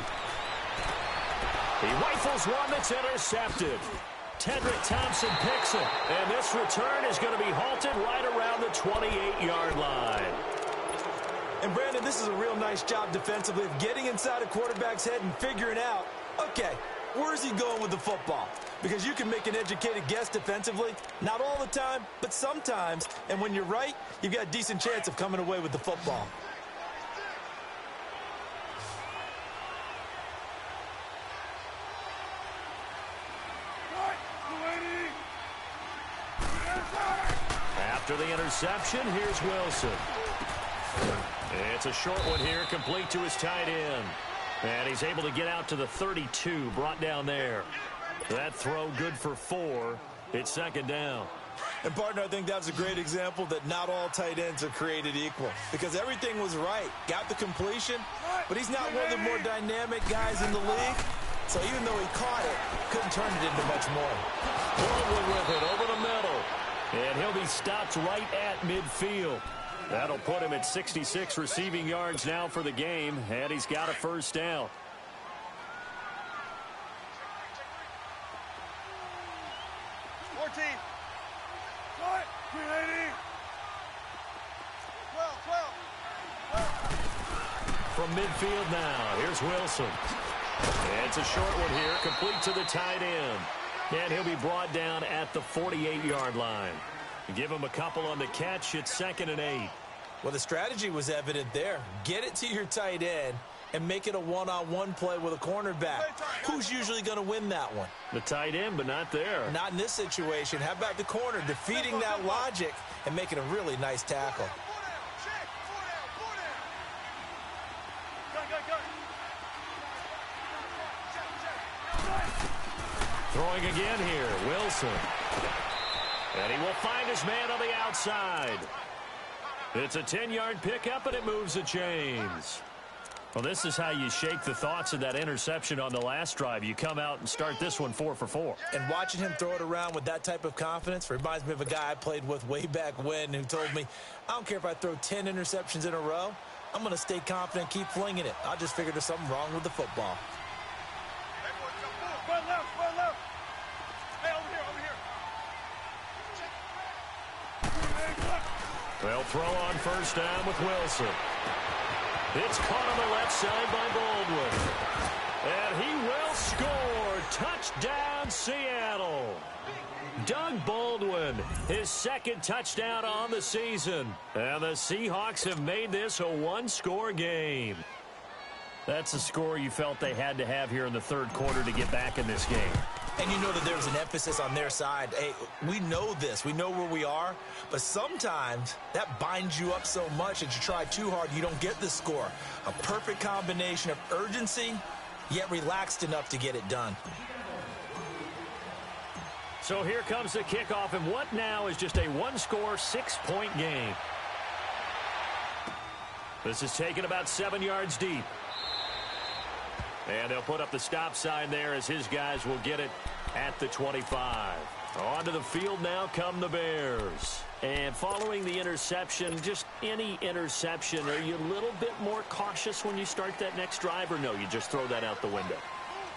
He rifles one that's intercepted. Tedrick Thompson picks it, and this return is going to be halted right around the 28-yard line. And, Brandon, this is a real nice job defensively of getting inside a quarterback's head and figuring out, okay, where's he going with the football? Because you can make an educated guess defensively, not all the time, but sometimes. And when you're right, you've got a decent chance of coming away with the football. After the interception, here's Wilson. It's a short one here, complete to his tight end. And he's able to get out to the 32, brought down there. That throw good for 4. It's 2nd down. And, partner, I think that was a great example that not all tight ends are created equal. Because everything was right. Got the completion, but he's not one of the more dynamic guys in the league. So even though he caught it, couldn't turn it into much more. Baldwin with it over the middle. And he'll be stopped right at midfield. That'll put him at 66 receiving yards now for the game, and he's got a first down. From midfield now, here's Wilson. And it's a short one here, complete to the tight end. And he'll be brought down at the 48-yard line. Give him a couple on the catch. It's 2nd and 8. Well, the strategy was evident there. Get it to your tight end and make it a one-on-one play with a cornerback. Who's usually going to win that one? The tight end, but not there. Not in this situation. How about the corner defeating that logic and making a really nice tackle? Throwing again here, Wilson. And he will find his man on the outside. It's a 10-yard pickup, and it moves the chains. Well, this is how you shake the thoughts of that interception on the last drive. You come out and start this one 4 for 4. And watching him throw it around with that type of confidence reminds me of a guy I played with way back when who told me, I don't care if I throw 10 interceptions in a row. I'm going to stay confident, keep flinging it. I just figured there's something wrong with the football. Run left, run left. Hey, over here, They'll throw on first down with Wilson. It's caught on the left side by Baldwin. And he will score. Touchdown, Seattle. Doug Baldwin, his 2nd touchdown on the season. And the Seahawks have made this a one-score game. That's a score you felt they had to have here in the 3rd quarter to get back in this game. And you know that there's an emphasis on their side. Hey, we know this. We know where we are. But sometimes that binds you up so much that you try too hard, you don't get the score. A perfect combination of urgency, yet relaxed enough to get it done. So here comes the kickoff, and what now is just a one-score, 6-point game. This is taken about 7 yards deep. And they'll put up the stop sign there as his guys will get it at the 25. Onto the field now come the Bears. And following the interception, just any interception, are you a little bit more cautious when you start that next drive, or no, you just throw that out the window?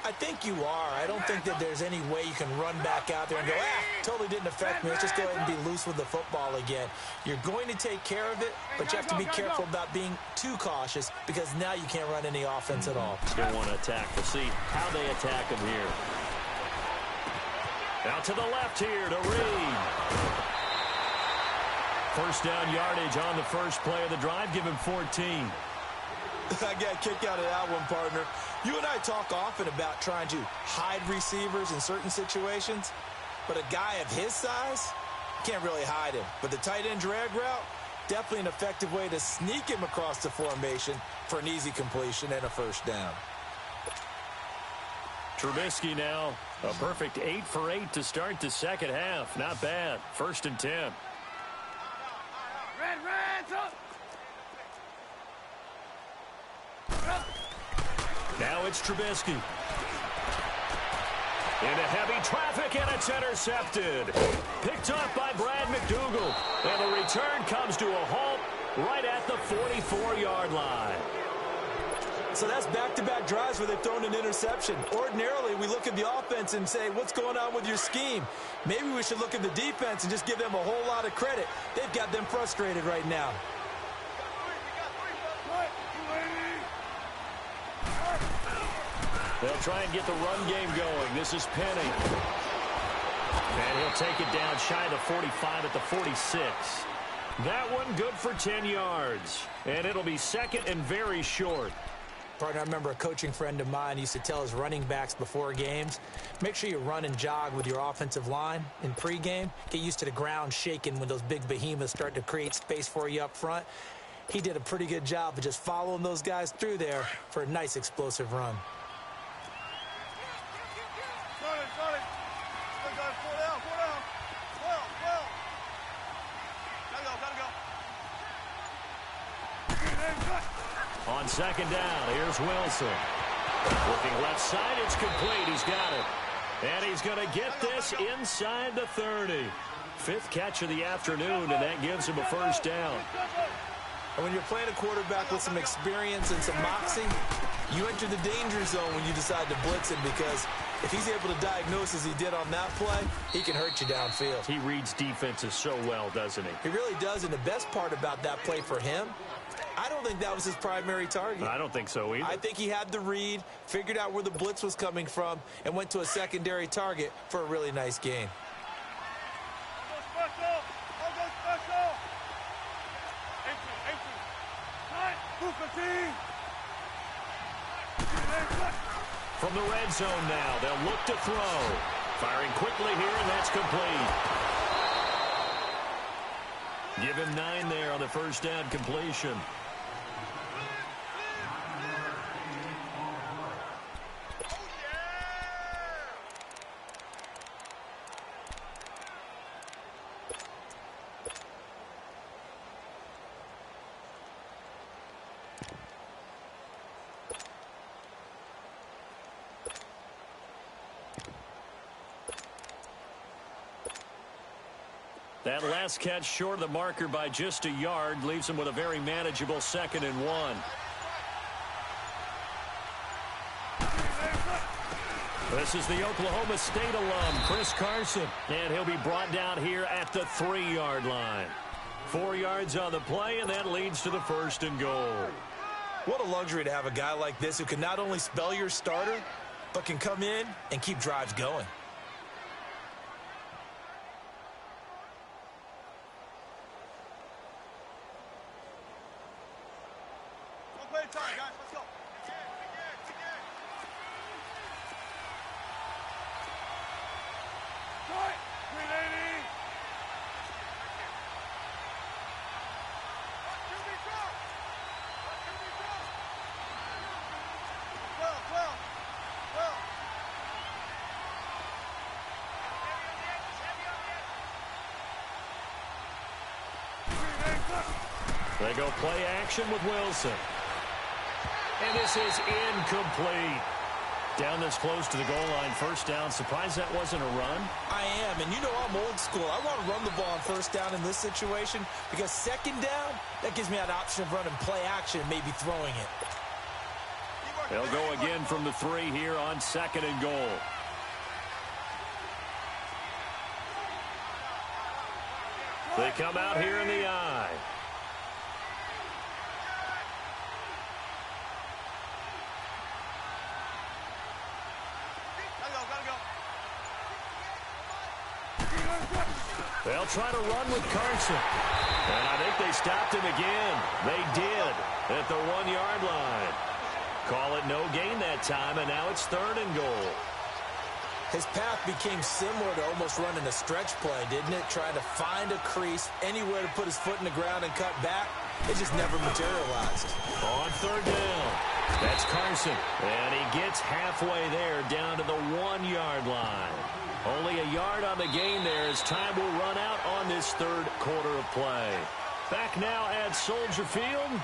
I think you are. I don't think that there's any way you can run back out there and go, totally didn't affect me. Let's just go ahead and be loose with the football again. You're going to take care of it, but you have to be careful about being too cautious because now you can't run any offense at all. Still want to attack. We'll see how they attack him here. Out to the left here to Reed. First down yardage on the first play of the drive. Give him 14. I got a kick out of that one, partner. You and I talk often about trying to hide receivers in certain situations, but a guy of his size, can't really hide him. But the tight end drag route, definitely an effective way to sneak him across the formation for an easy completion and a first down. Trubisky now, a perfect 8 for 8 to start the second half. Not bad. 1st and 10. Now it's Trubisky. Into heavy traffic, and it's intercepted. Picked off by Brad McDougal. And the return comes to a halt right at the 44-yard line. So that's back-to-back drives where they've thrown an interception. Ordinarily, we look at the offense and say, what's going on with your scheme? Maybe we should look at the defense and just give them a whole lot of credit. They've got them frustrated right now. They'll try and get the run game going. This is Penny. And he'll take it down shy of the 45 at the 46. That one good for 10 yards. And it'll be second and very short. Partner, I remember a coaching friend of mine used to tell his running backs before games, make sure you run and jog with your offensive line in pregame. Get used to the ground shaking when those big behemoths start to create space for you up front. He did a pretty good job of just following those guys through there for a nice explosive run. On second down, here's Wilson. Looking left side, it's complete. He's got it. And he's going to get this inside the 30. 5th catch of the afternoon, and that gives him a first down. And when you're playing a quarterback with some experience and some moxie, you enter the danger zone when you decide to blitz him, because if he's able to diagnose as he did on that play, he can hurt you downfield. He reads defenses so well, doesn't he? He really does, and the best part about that play for him, I don't think that was his primary target. I don't think so either. I think he had the read, figured out where the blitz was coming from, and went to a secondary target for a really nice gain. From the red zone now, they'll look to throw. Firing quickly here, and that's complete. Give him 9 there on the first down completion. That last catch short of the marker by just a yard leaves him with a very manageable 2nd and 1. This is the Oklahoma State alum, Chris Carson, and he'll be brought down here at the 3-yard line. 4 yards on the play, and that leads to the 1st and goal. What a luxury to have a guy like this who can not only spell your starter, but can come in and keep drives going. They go play action with Wilson. And this is incomplete. Down this close to the goal line, first down. Surprised that wasn't a run? I am, and you know I'm old school. I want to run the ball on first down in this situation, because second down, that gives me that option of running play action and maybe throwing it. They'll go again from the 3 here on 2nd and goal. They come out here in the I. They'll try to run with Carson. And I think they stopped him again. They did at the 1-yard line. Call it no gain that time, and now it's 3rd and goal. His path became similar to almost running a stretch play, didn't it? Trying to find a crease, anywhere to put his foot in the ground and cut back. It just never materialized. On 3rd down, that's Carson. And he gets halfway there down to the 1-yard line. Only a yard on the gain there as time will run out on this 3rd quarter of play. Back now at Soldier Field.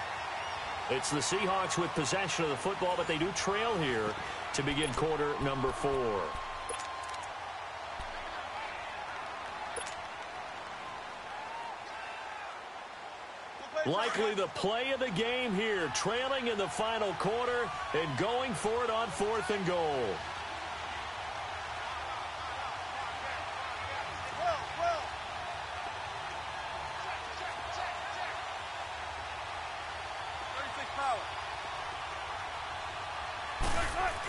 It's the Seahawks with possession of the football, but they do trail here to begin quarter number 4. Likely the play of the game here, trailing in the final quarter and going for it on 4th and goal.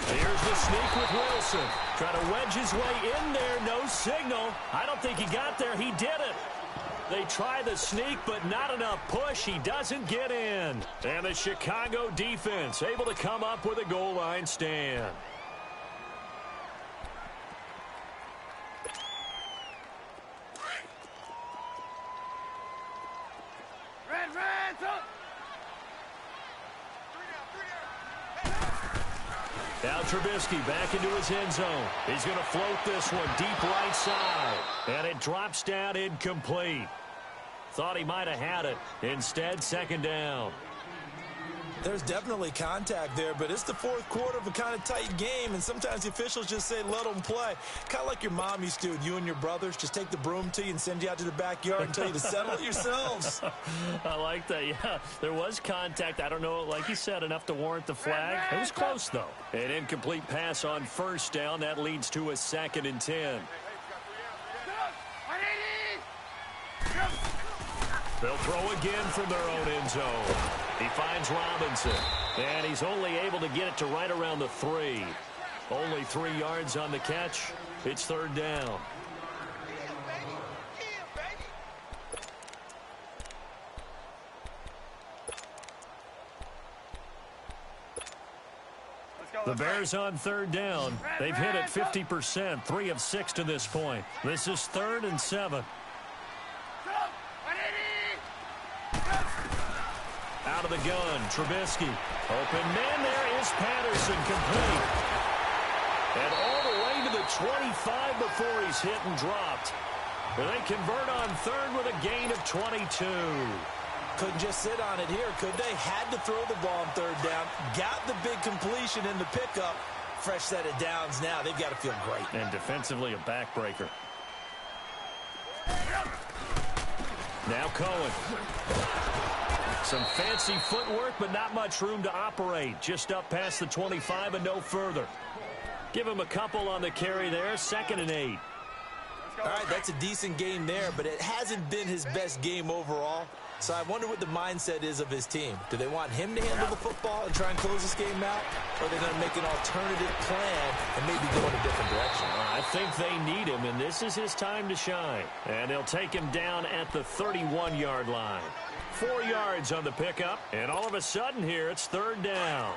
Here's the sneak with Wilson. Try to wedge his way in there. No signal. I don't think he got there. He did it. They try the sneak, but not enough push. He doesn't get in. And the Chicago defense able to come up with a goal line stand. Now Trubisky back into his end zone. He's going to float this one deep right side. And it drops down incomplete. Thought he might have had it. Instead, 2nd down. There's definitely contact there, but it's the 4th quarter of a kind of tight game, and sometimes the officials just say, let them play. Kind of like your mom used to with you and your brothers. Just take the broom to you and send you out to the backyard and tell you to settle it yourselves. I like that, yeah. There was contact. I don't know, like you said, enough to warrant the flag. It was close, though. An incomplete pass on 1st down. That leads to a 2nd and 10. They'll throw again from their own end zone. He finds Robinson, and he's only able to get it to right around the 3. Only 3 yards on the catch. It's 3rd down. The Bears on 3rd down. They've hit it 50%, 3 of 6 to this point. This is 3rd and 7. Out of the gun, Trubisky. Open man, there is Patterson, complete. And all the way to the 25 before he's hit and dropped. They convert on 3rd with a gain of 22. Couldn't just sit on it here, could they? Had to throw the ball on 3rd down. Got the big completion in the pickup. Fresh set of downs now. They've got to feel great. And defensively, a backbreaker. Now Cohen. Some fancy footwork, but not much room to operate. Just up past the 25 and no further. Give him a couple on the carry there. 2nd and 8. All right, that's a decent game there, but it hasn't been his best game overall. So I wonder what the mindset is of his team. Do they want him to handle the football and try and close this game out? Or are they going to make an alternative plan and maybe go in a different direction? I think they need him, and this is his time to shine. And they'll take him down at the 31-yard line. 4 yards on the pickup, and all of a sudden here, it's 3rd down.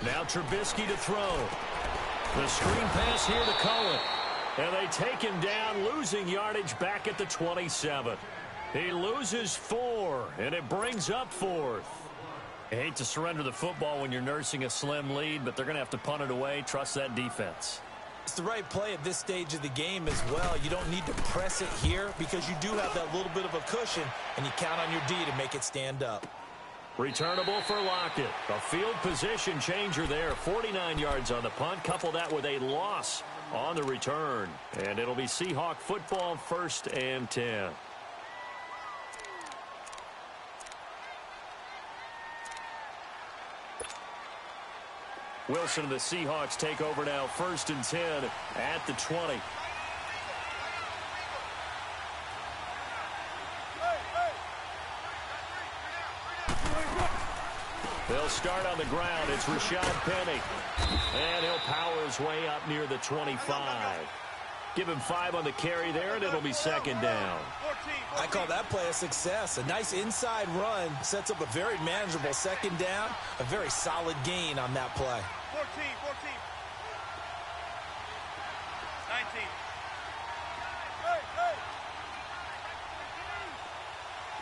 Now Trubisky to throw. The screen pass here to Cohen. And they take him down, losing yardage back at the 27. He loses 4, and it brings up 4th. I hate to surrender the football when you're nursing a slim lead, but they're going to have to punt it away. Trust that defense. It's the right play at this stage of the game as well. You don't need to press it here because you do have that little bit of a cushion, and you count on your D to make it stand up. Returnable for Lockett. A field position changer there. 49 yards on the punt. Couple that with a loss on the return. And it'll be Seahawk football, 1st and 10. Wilson and the Seahawks take over now, 1st and 10 at the 20. They'll start on the ground. It's Rashad Penny. And he'll power his way up near the 25. Give him 5 on the carry there, and it'll be second down. I call that play a success. A nice inside run sets up a very manageable second down. A very solid gain on that play. 14. 19. Hey!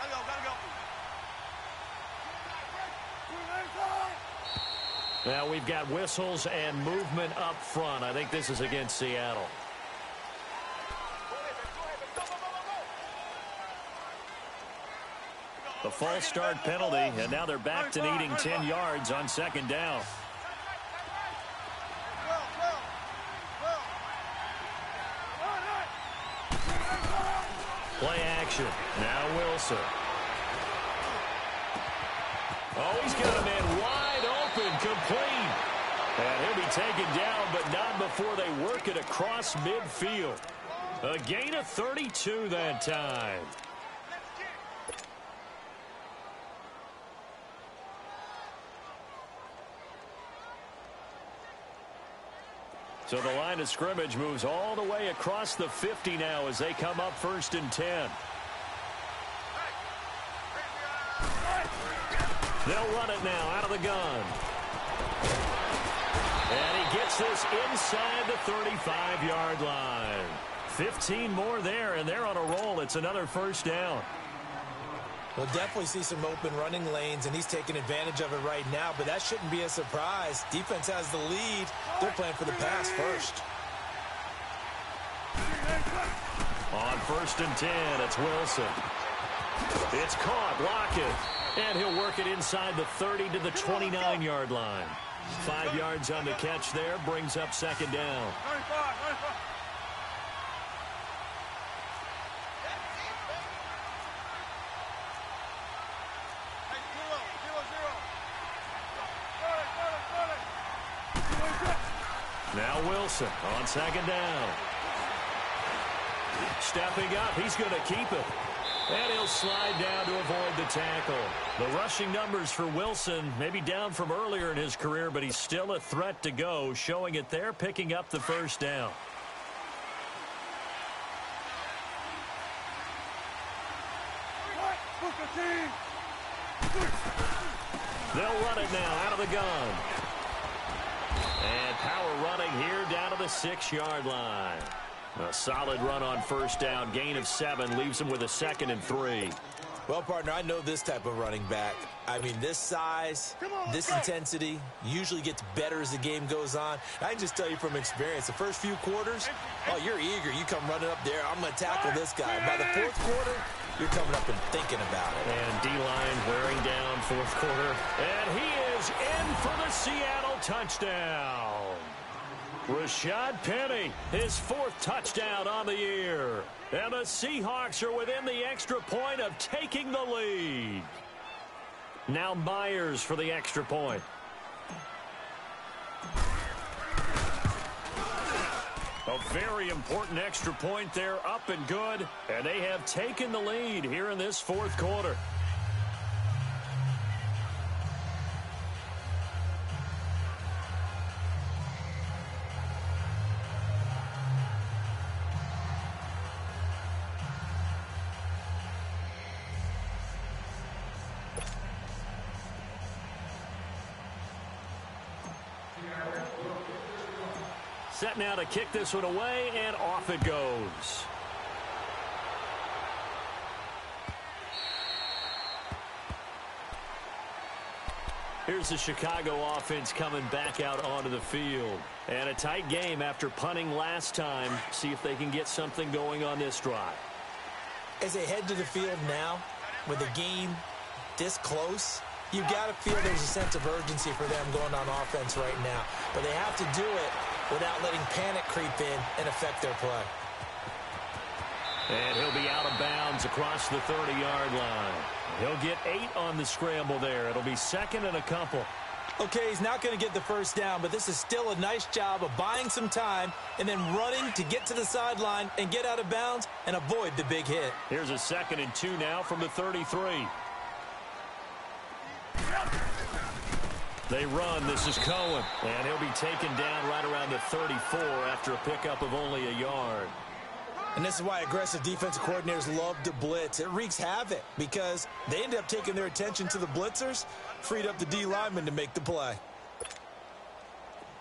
Gotta go. Now we've got whistles and movement up front. I think this is against Seattle. The false start penalty, and now they're back to needing 10 yards on second down. Play action. Now Wilson. Oh, he's got a man wide open, complete. And he'll be taken down, but not before they work it across midfield. A gain of 32 that time. So the line of scrimmage moves all the way across the 50 now as they come up 1st and 10. They'll run it now out of the gun. And he gets this inside the 35-yard line. 15 more there, and they're on a roll. It's another first down. We'll definitely see some open running lanes, and he's taking advantage of it right now, but that shouldn't be a surprise. Defense has the lead. They're playing for the pass first. On 1st and 10, it's Wilson. It's caught, Lockett. And he'll work it inside the 30 to the 29-yard line. 5 yards on the catch there, brings up second down. 95. Now Wilson on second down. Stepping up, he's going to keep it. And he'll slide down to avoid the tackle. The rushing numbers for Wilson maybe down from earlier in his career, but he's still a threat to go, showing it there, picking up the first down. They'll run it now out of the gun. And power running here down to the 6-yard line. A solid run on first down. Gain of 7 leaves him with a 2nd and 3. Well, partner, I know this type of running back. I mean, this size, this intensity usually gets better as the game goes on. I can just tell you from experience, the first few quarters, oh, you're eager. You come running up there. I'm going to tackle this guy. By the 4th quarter, you're coming up and thinking about it. And D-line wearing down 4th quarter. And he is in for the Seattle touchdown. Rashad Penny, his 4th touchdown on the year. And the Seahawks are within the extra point of taking the lead. Now Myers for the extra point. A very important extra point there, up and good. And they have taken the lead here in this 4th quarter. Set now to kick this one away, and off it goes. Here's the Chicago offense coming back out onto the field. And a tight game after punting last time. See if they can get something going on this drive. As they head to the field now, with a game this close, you've got to feel there's a sense of urgency for them going on offense right now. But they have to do it without letting panic creep in and affect their play. And he'll be out of bounds across the 30-yard line. He'll get 8 on the scramble there. It'll be 2nd and a couple. Okay, he's not going to get the first down, but this is still a nice job of buying some time and then running to get to the sideline and get out of bounds and avoid the big hit. Here's a 2nd and 2 now from the 33. They run. This is Cohen. And he'll be taken down right around the 34 after a pickup of only a yard. And this is why aggressive defensive coordinators love to blitz. It wreaks havoc because they end up taking their attention to the blitzers, freed up the D lineman to make the play.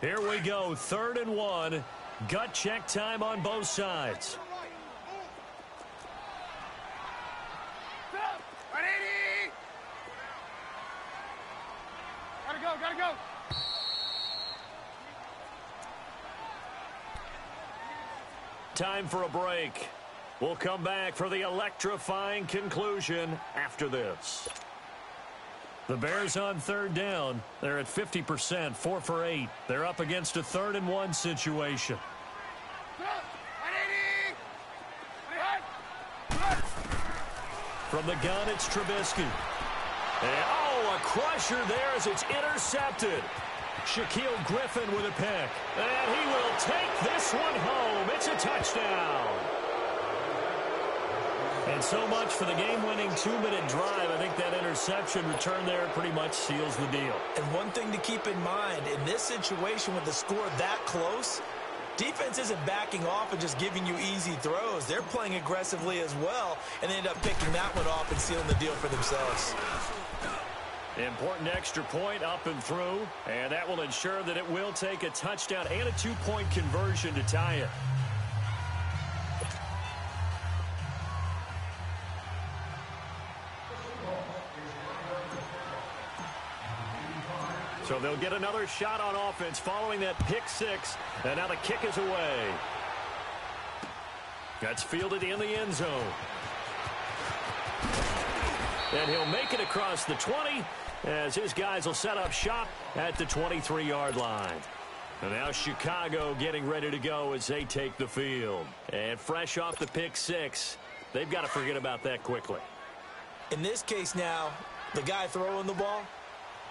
Here we go, 3rd and 1. Gut check time on both sides. Gotta go. Time for a break. We'll come back for the electrifying conclusion after this. The Bears on 3rd down. They're at 50%, 4 for 8. They're up against a 3rd and 1 situation. From the gun, it's Trubisky. And, a crusher there as it's intercepted. Shaquille Griffin with a pick. And he will take this one home. It's a touchdown. And so much for the game-winning 2-minute drive. I think that interception return there pretty much seals the deal. And one thing to keep in mind, in this situation with the score that close, defense isn't backing off and just giving you easy throws. They're playing aggressively as well, and they end up picking that one off and sealing the deal for themselves. Important extra point up and through, and that will ensure that it will take a touchdown and a 2-point conversion to tie it. So they'll get another shot on offense following that pick 6, and now the kick is away. That's fielded in the end zone. And he'll make it across the 20 as his guys will set up shop at the 23-yard line. And now Chicago getting ready to go as they take the field. And fresh off the pick 6, they've got to forget about that quickly. In this case now, the guy throwing the ball,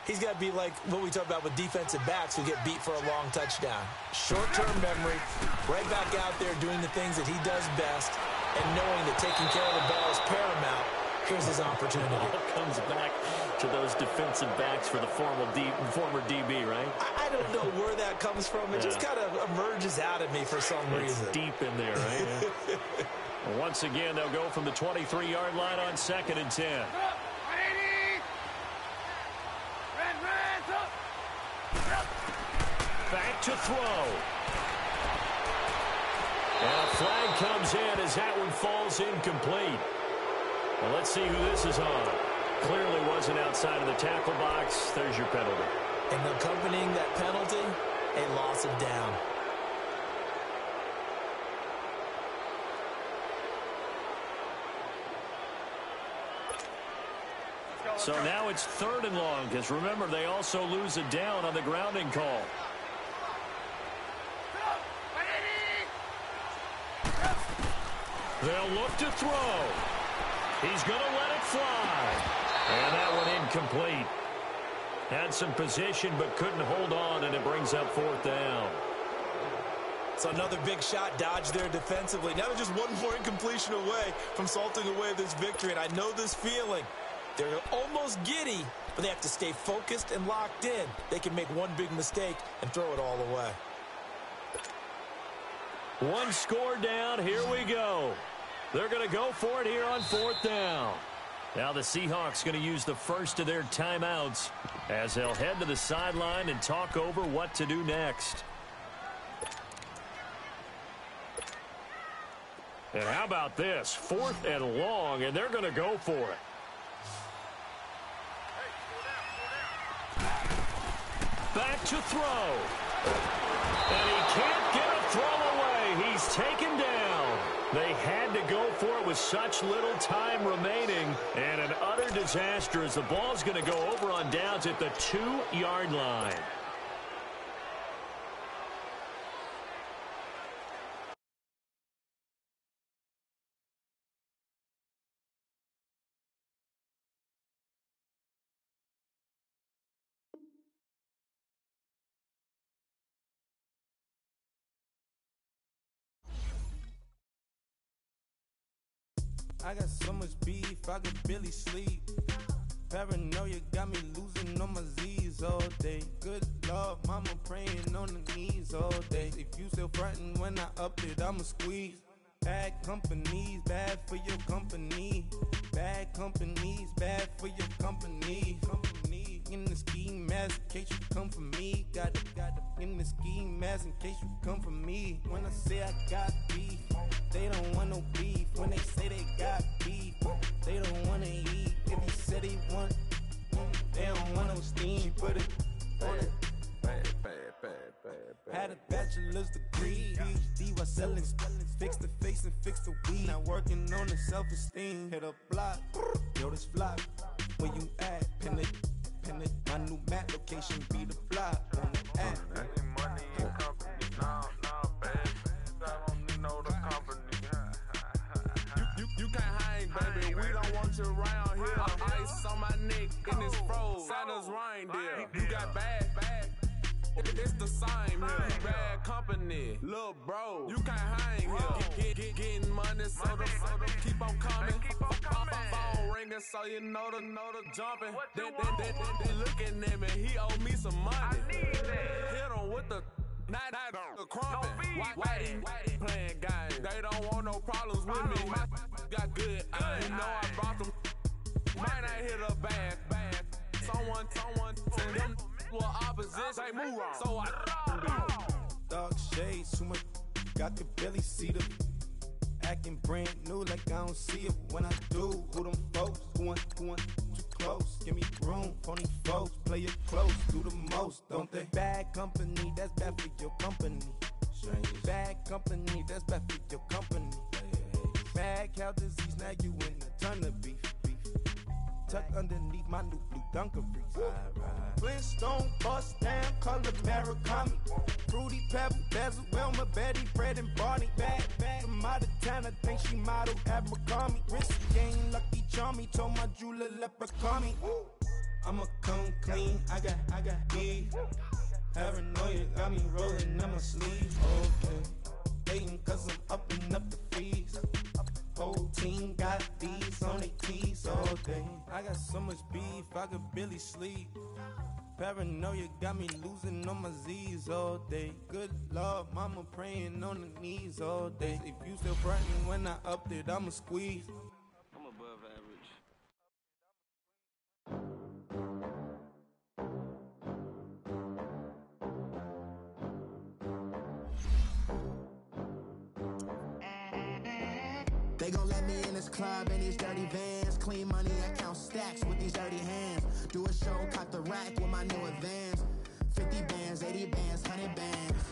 he's got to be like what we talk about with defensive backs who get beat for a long touchdown. Short-term memory, right back out there doing the things that he does best, and knowing that taking care of the ball is paramount. Here's his opportunity. It comes back to those defensive backs for the former DB, right? I don't know where that comes from. It just kind of emerges out of me for some reason. It's deep in there, right? Once again, they'll go from the 23-yard line on 2nd and 10. Back to throw. And a flag comes in as that one falls incomplete. Well, let's see who this is on. Clearly wasn't outside of the tackle box. There's your penalty. And accompanying that penalty, a loss of down. So now it's 3rd and long, because remember, they also lose a down on the grounding call. They'll look to throw. He's going to let it fly. And that one incomplete. Had some position but couldn't hold on, and it brings up 4th down. So another big shot dodged there defensively. Now they're just one more incompletion away from salting away this victory. And I know this feeling. They're almost giddy, but they have to stay focused and locked in. They can make one big mistake and throw it all away. One score down. Here we go. They're going to go for it here on 4th down. Now the Seahawks going to use the first of their timeouts as they'll head to the sideline and talk over what to do next. And how about this? 4th and long, and they're going to go for it. Back to throw. And he can't get a throw away. He's taken down. They had to go for it with such little time remaining. And an utter disaster as the ball's going to go over on downs at the 2-yard line. I got so much beef, I could barely sleep. Paranoia got me losing on my Z's all day. Good Lord, mama praying on the knees all day. If you still frontin' when I upped it, I'ma squeeze. Bad companies, bad for your company. Bad companies, bad for your company. Company in the ski mask in case you come for me. Got it in the ski mask in case you come for me. When I say I got beef, they don't want no beef. When they say they got beef, they don't wanna eat. If you said they want, they don't want no steam. Put it on it. Had a bachelor's degree, PhD while selling, fix the face and fix the weed. Now working on the self-esteem. Hit a block, yo this flop. Where you at? Pin it. My new map location be the flop on the app. Money and company, no, baby. I don't need no the company. You can't hang, baby. We don't want you around here. Ice on my neck and it's froze. Santa's reindeer. You got bad. It's the same here. You bad company, little bro. You can't hang here. Getting money, so the keep on coming. Phone ringing, so you know the jumping. They looking at me. He owe me some money. Hit him with the night the crumping. Whitey playing games. They don't want no problems with me. Got good. I know I brought them. Might not hit a bad. Someone send them. Well, opposition, say move wrong. So I Dark shades, too much. Got the belly see the acting brand new like I don't see it when I do. Who them folks? Who want too close? Give me room, phony folks. Play it close, do the most, don't they? Bad company, that's bad for your company. Bad company, that's bad for your company. Mad cow disease, now you in a ton of beef. Tuck underneath my new blue Dunkaroos. Flintstone bust down, color Murakami. Fruity Pebble, Basil, Wilma, Betty, Fred, and Barney. Bad from out of town, I think she model Abercrombie. Wrist game, Lucky Charmy, told my jeweler leprechaun me. I'ma come clean, I got beef. Paranoia got me rolling in my sleeve. Okay, hating cause I'm upping up the fees. Whole team got these on their tees all day. I got so much beef, I could barely sleep. Paranoia got me losing on my Z's all day. Good Lord, mama praying on the knees all day. If you still frontin' when I upped it, I'ma squeeze. I'm above average. They gon' let me in this club in these dirty vans. Clean money, I count stacks with these dirty hands. Do a show, caught the rack with my new advance. 50 bands, 80 bands, 100 bands.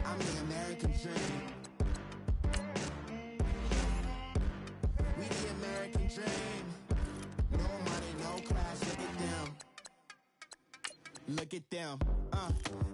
I'm the American dream. We the American dream. No money, no class, look at them. Look at them.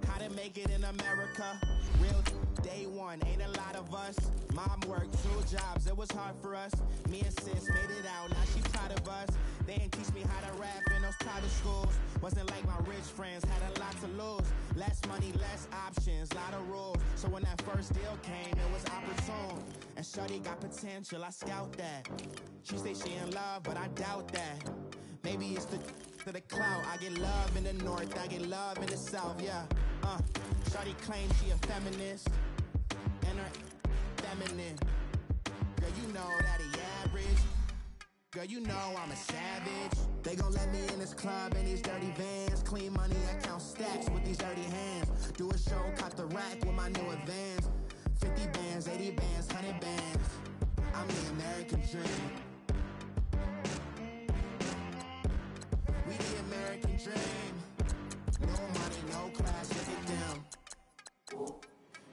How to make it in America. Real day one, ain't a lot of us. Mom worked 2 jobs, it was hard for us. Me and sis made it out, now she proud of us. They didn't teach me how to rap in those private schools. Wasn't like my rich friends, had a lot to lose. Less money, less options, lot of rules. So when that first deal came, it was opportune. And shorty got potential, I scout that. She say she in love, but I doubt that. Maybe it's the clout. I get love in the north, I get love in the south, yeah. Shorty claims she a feminist, and her feminine. Girl, you know that he average. Girl, you know I'm a savage. They gon' let me in this club in these dirty vans. Clean money, I count stacks with these dirty hands. Do a show, caught the rack with my new advance. 50 bands, 80 bands, 100 bands. I'm the American dream. We the American dream. No money, no class, look at them.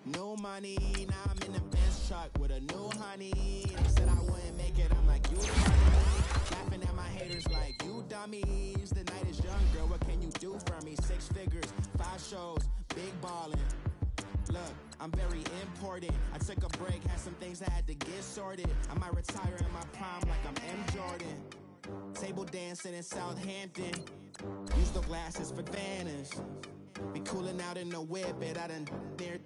No money, now I'm in the Benz truck with a new honey. They said I wouldn't make it, I'm like, you dummy. Laughing at my haters like, you dummies. The night is young, girl, what can you do for me? 6 figures, 5 shows, big ballin'. Look, I'm very important. I took a break, had some things I had to get sorted. I might retire in my prime like I'm M. Jordan. Table dancing in Southampton. Use the glasses for Vannas. Be cooling out in the whip, but I done there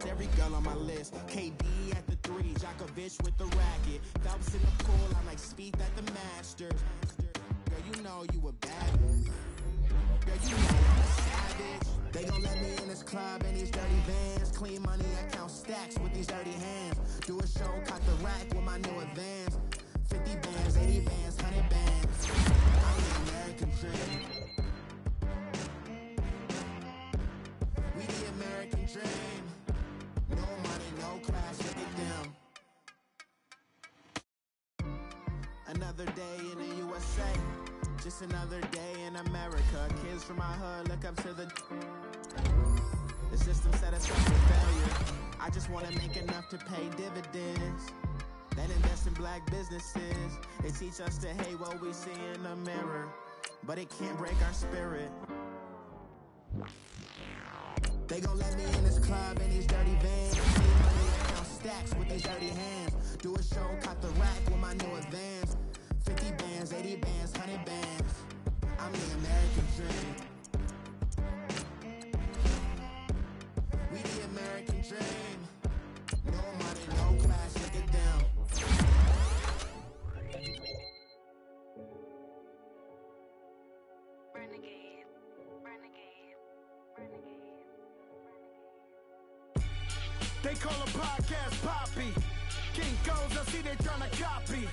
every girl on my list. KD at the 3, Djokovic with the racket. Phelps in the pool, I'm like Speed at the Masters. Girl, you know you a bad girl, you know I'm a savage. They gon' let me in this club in these dirty vans. Clean money, I count stacks with these dirty hands. Do a show, cut the rack with my new advance. 50 bands, 80 bands, 100 bands. I'm the American dream. We the American dream. No money, no class, look at them. Another day in the USA. Just another day in America. Kids from my hood look up to the system set us up for failure. I just wanna make enough to pay dividends. Then invest in black businesses. They teach us to hate what we see in the mirror, but it can't break our spirit. They gon' let me in this club in these dirty vans. Clean money, count stacks with these dirty hands. Do a show, cut the rack with my new advance. 50 bands, 80 bands, 100 bands. I'm the American dream. We the American dream. No money, no class, look at them. Renegade, renegade, renegade. They call a podcast Poppy. Kinkos, I see they tryna copy.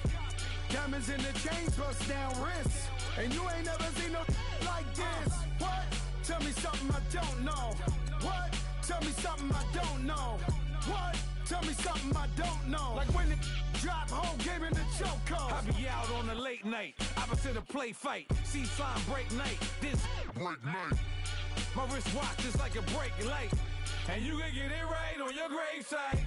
Diamonds in the chains, bust down wrists. And you ain't never seen no like this. What? Tell me something I don't know. What? Tell me something I don't know. What? Tell me something I don't know. Like when it drop, whole game in the chokehold. I be out on a late night, opposite a play fight. See sign break night, this break night. My wristwatch is like a break light. And you can get it right on your gravesite.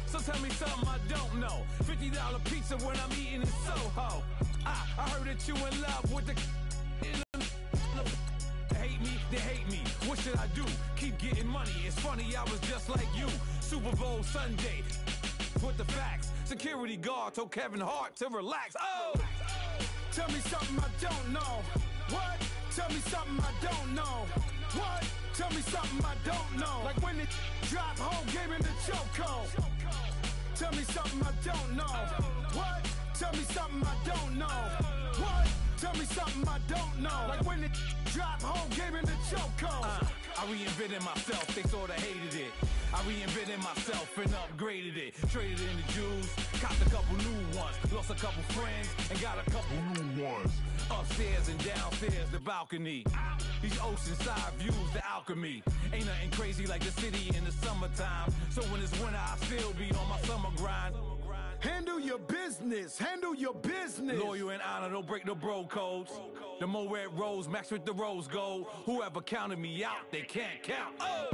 So tell me something I don't know. $50 pizza when I'm eating in Soho. I heard that you in love with the hate me, they hate me. What should I do? Keep getting money. It's funny, I was just like you. Super Bowl Sunday. With the facts. Security guard told Kevin Hart to relax. Oh! Tell me something I don't know. What? Tell me something I don't know. What? Tell me something I don't know. Like when it drop, whole game in the chokehold. Tell me something I don't know. What? Tell me something I don't know. What? Tell me something I don't know. Like when it drop, whole game in the chokehold. I reinvented myself, they sorta hated it. I reinvented myself and upgraded it. Traded in the Jews, copped a couple new ones. Lost a couple friends and got a couple new ones. Upstairs and downstairs, the balcony. These oceanside views, the alchemy. Ain't nothing crazy like the city in the summertime. So when it's winter, I still be on my summer grind. Handle your business, handle your business. Loyal and honor, don't break the bro codes. The more red rose, max with the rose gold. Whoever counted me out, they can't count. Oh!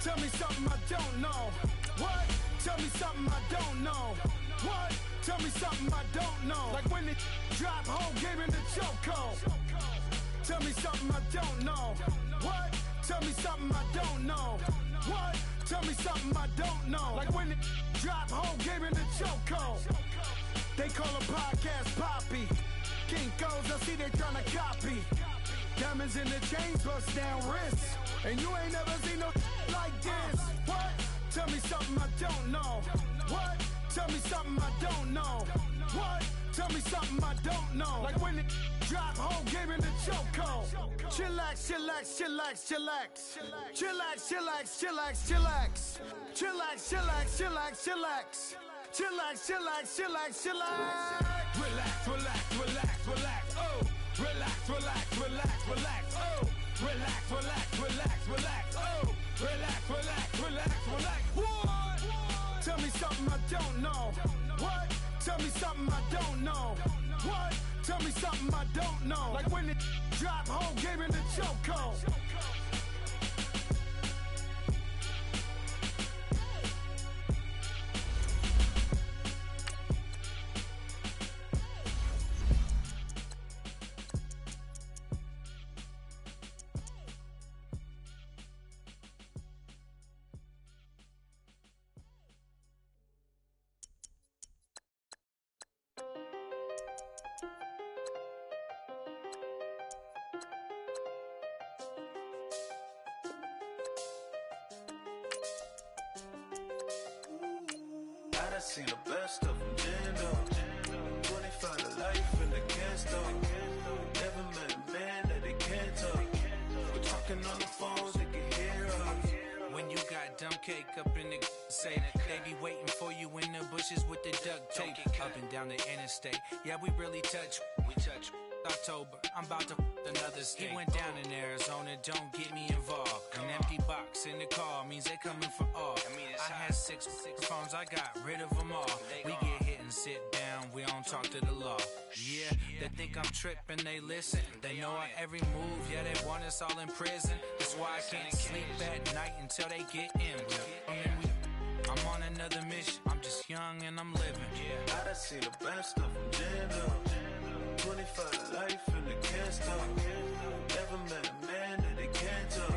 Tell me something I don't know. What? Tell me something I don't know. What? Tell me something I don't know. Like when it drop, whole game in the chokehold. Tell me something I don't know. What? Tell me something I don't know. What? Tell me something I don't know. Like when it drop, whole game in the chokehold. They call a podcast Poppy. Kinkos, I see they tryna copy. Diamonds in the chains, bust down wrists. And you ain't never seen no like this. What? Tell me something I don't know. What? Tell me something I don't know. What? Tell me something I don't know. Like when it drop, whole game in the chokehold. Chillax, chillax, chillax, chillax. Chillax, chillax, chillax, chillax. Chillax, chillax, chillax, chillax. Chillax, chillax, chillax, chillax. Relax, relax, relax, relax, oh! Relax, relax, relax, relax, oh! Relax, relax, relax, relax, oh! Relax, relax, relax, relax, what? Tell me something I don't know. What? Tell me something I don't know. What? Tell me something I don't know. Like when it drop, whole game in the chokehold. I done seen the best of them, jammed up. 25 to life in the gas though. cake up in the safe. They be waiting for you in the bushes with the duct tape. Up and down the interstate. Yeah, we really touch. We touch. October, I'm about to another state. He went down in Arizona, don't get me involved. An empty box in the car means they coming for all. I had six phones, I got rid of them all. We get hit and sit down, we don't talk to the law. Yeah, they think I'm tripping, they listen. They know our every move, yeah, they want us all in prison. That's why I can't sleep at night until they get in. I'm on another mission, I'm just young and I'm living. Yeah, I done seen the best of them jammed up. 25 to life and they can't stop. Never met a man that they can't talk.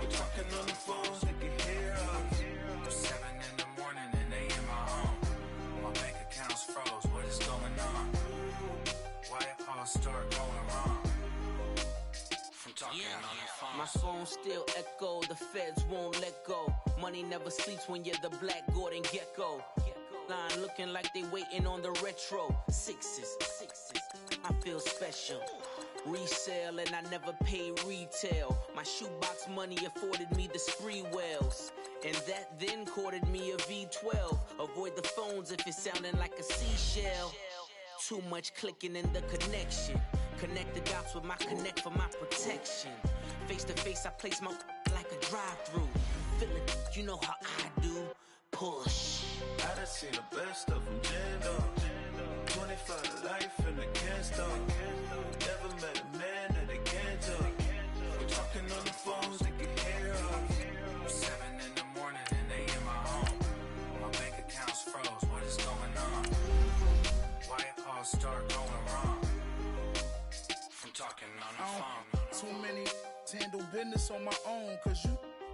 We're talking on the phones, they can hear us. 7 in the morning and they in my home. My bank account's froze, what is going on? Why it all start going wrong? From talking on the phone. My phone still echo, the feds won't let go. Money never sleeps when you're the Black Gordon Gecko. Line looking like they waiting on the retro. Sixes, I feel special. Resale and I never pay retail. My shoebox money afforded me the spree wells. And that then courted me a V12. Avoid the phones if it's sounding like a seashell. Too much clicking in the connection. Connect the dots with my connect for my protection. Face to face I place my like a drive-through. Feel it, you know how I do. Push. I done seen the best of them jammed up. 25 to life and they can't stop. Never met a man that they can't talk. We're talking on the phones, they can hear us. 7 in the morning and they in my home. My bank account's froze, what is going on? Why it all start going wrong? From talking on the phone. Too many handle business on my own, cause you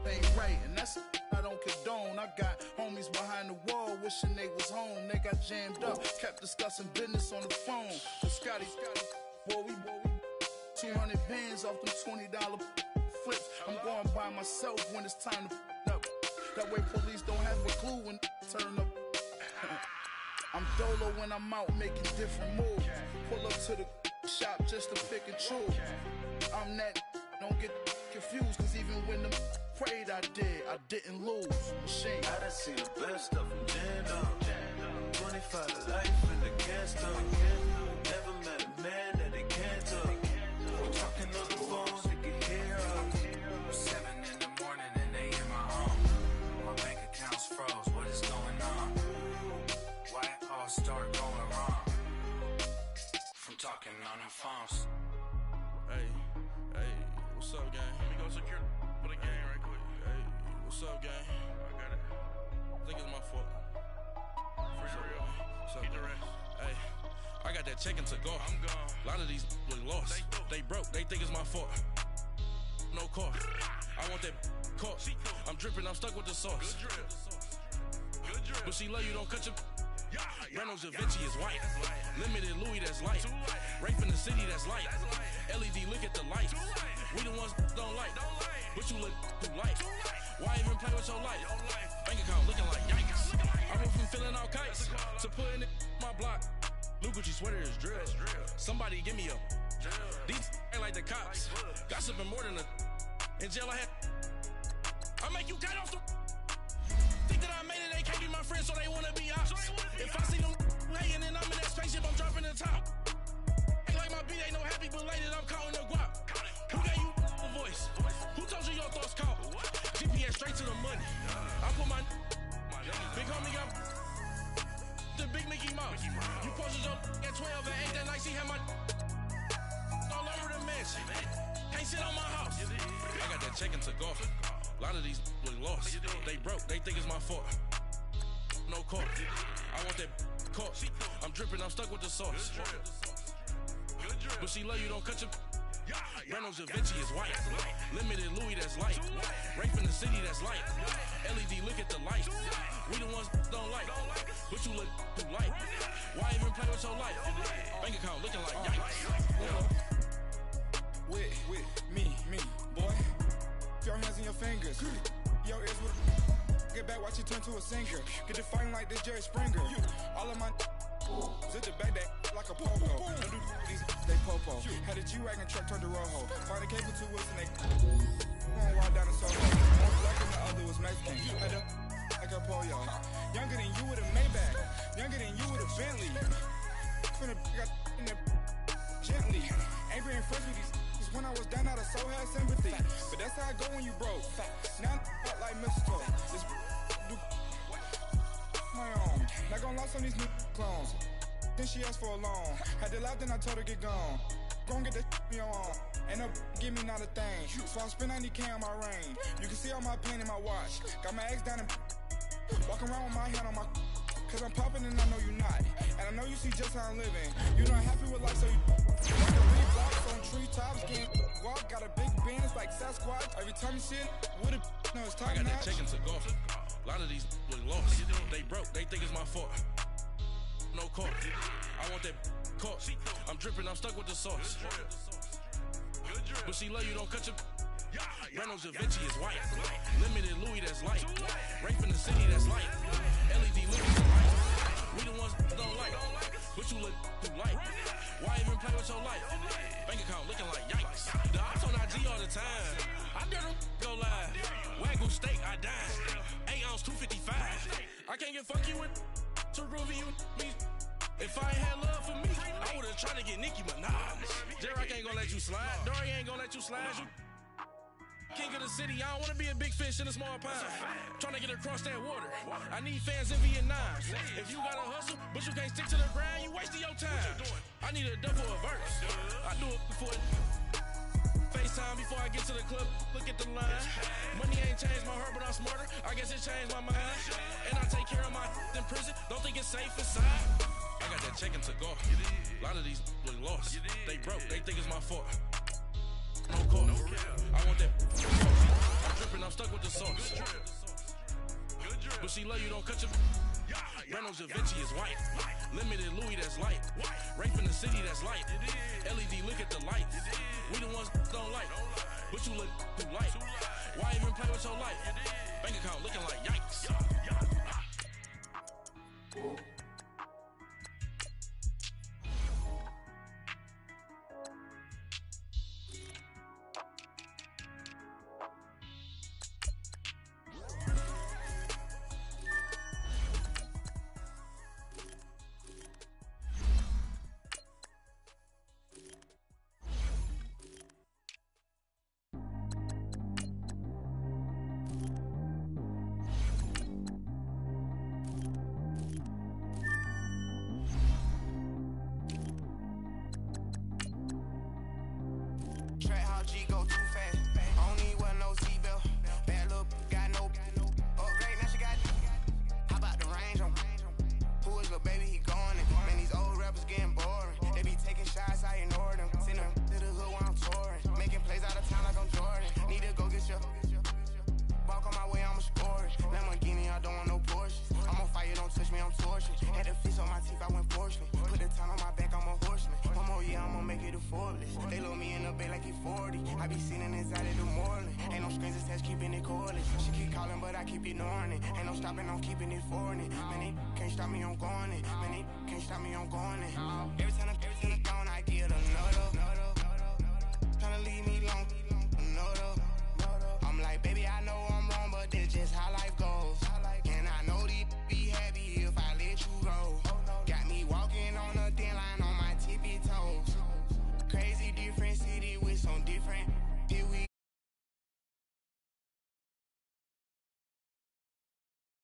ain't right, and that's I don't condone. I got homies behind the wall wishing they was home. They got jammed up, kept discussing business on the phone. But Scotty, boy, we 200 bands off them $20 flips. I'm going by myself when it's time to up. That way police don't have a clue when turn up. I'm dolo when I'm out making different moves. Pull up to the shop just to pick and choose. I'm that, don't get confused, cause even when them prayed I didn't lose. Machine. I done seen the best of them jammed up. 25 to life and they can't stop. Never met a man that they can't talk. We're talking on the phones, they can hear us. 7 in the morning and they in my home. My bank account's froze, what is going on? Why it all start going wrong? From talking on the phones. Hey, what's up, gang? Let me go secure for the gang right quick. Hey, what's up, gang? I got it. I think it's my fault. For real. What's up, the rest. Hey, I got that check-in to go. I'm gone. A lot of these look lost. They broke. They think it's my fault. No car. I want that caught. I'm dripping. I'm stuck with the sauce. Good drip. But she love you. Don't cut your... Reynolds Da Vinci is white. Limited Louis, that's light. Rape in the city, that's light. LED, look at the light. We the ones don't like. But you look too light. Why even play with your life? Bank account looking like yikes. I went from filling out kites to putting it my block. Blue Gucci sweater is drill. Somebody give me a. These ain't like the cops. Gossiping more than a. In jail I had. I make you cut off the. Think that I made it, they can't be my friends, so they wanna be ops. If I see them hating and I'm in that spaceship, I'm dropping the top. Ain't like my beat, ain't no happy belated, I'm counting the guap. Who gave you a voice? Who told you your thoughts count? GPS straight to the money. I put my big homie got the big Mickey Mouse. You posted your at 12 and 8 that night, she had my all over the mansion. Can't sit on my house. I got that check-in to go. A lot of these look lost. They broke, they think it's my fault. No car. I want that caught. I'm dripping, I'm stuck with the sauce. But she love you, don't cut your. Reynolds Da Vinci is white. Limited Louis, that's light. Rape in the city, that's light. LED, look at the light. We the ones don't like. But you look too light. Why even play with your life? Bank account looking like yikes. With me, boy. Your hands in your fingers. Your ears with get back, watch you turn to a singer. Get to fighting like this Jerry Springer. All of my zip the back that like a popo. Don't do these, they popo. Had a G-Wagon truck turned to Rojo. Find a cable 2 wheels and they going wild down the Soho. One black and the other was Mexican. Had a like a polio. Younger than you with a Maybach. Younger than you with a Bentley. Finna got in there gently. Ain't been friends with these when I was down out of so had sympathy. But that's how I go when you broke. Now I'm like mistletoe. This my own. Not gonna lost on these new clones. Then she asked for a loan. Had to laugh, then I told her get gone. Gon' get that me on. Ain't no give me not a thing. So I spend 90K on my ring. You can see all my pain in my watch. Got my ex down and walking around with my hand on my. Cause I'm popping and I know you not. And I know you see just how I'm living. You not happy with life, so you walking Reeboks on treetops, getting walk. Got a big band, it's like Sasquatch. Every time you see it, with it, no, it's top notch. I got that chicken to go. A lot of these was lost. They broke, they think it's my fault. No court. I want that court. I'm dripping, I'm stuck with the sauce. But she love you, don't cut your. Reynolds Da Vinci is white. Limited Louis, that's light. Rape in the city, that's light. LED looking so light. We the ones that don't like. But you look too light. Why even play with your life? Bank account looking like yikes. The ops on IG all the time. I dare them go live. Wagyu steak, I dine. 8 ounce, 255. I can't get fuck you with too groovy you me. If I ain't had love for me, I would've tried to get Nicki Minaj. J-Rock ain't gonna let you slide. Dory ain't gonna let you slide. You king of the city, I don't wanna be a big fish in a small pond. Trying to get across that water. I need fans in Vietnam. If you gotta hustle, but you can't stick to the grind, you wasting your time. I need a double a verse. I do it before FaceTime before I get to the club. Look at the line. Money ain't changed my heart, but I'm smarter. I guess it changed my mind. And I take care of my in prison. Don't think it's safe inside. I got that chicken to go. A lot of these was lost. They broke, they think it's my fault. No call. I want that. I'm dripping, I'm stuck with the sauce. But she love you, don't cut your. Reynolds Da Vinci is white. Limited Louis, that's light. Rape in the city, that's light. LED, look at the lights. We the ones that don't like. But you look too light. Why even play with your life? Bank account looking like yikes. G go too fast. I don't need one no seatbelt. Bad little got no upgrade. Now she got. How about the range on? Who is little baby? He gone. Man, these old rappers getting boring. They be taking shots, I ignore them. Send them to the hood while I'm touring. Making plays out of town like I'm Jordan. Need to go get your. Walk on my way, I'ma score it. Lamborghini, I don't want no Porsches. I'm on fire, don't touch me, I'm torching. Had the fish on my teeth, I went porcelain. Put the time on my back, I'm a horseman. One more year, I'ma make it a Forbes. They load me in the bay like he 40. I be sitting inside of the Moreland. Ain't no screens attached, keeping it cordless. She keep calling, but I keep ignoring it. Ain't no stopping, I'm keeping it foreign. Man, they can't stop me, I'm going it. Man, they can't stop me, I'm going it. Every time I'm gone, I get another. Tryna leave me long.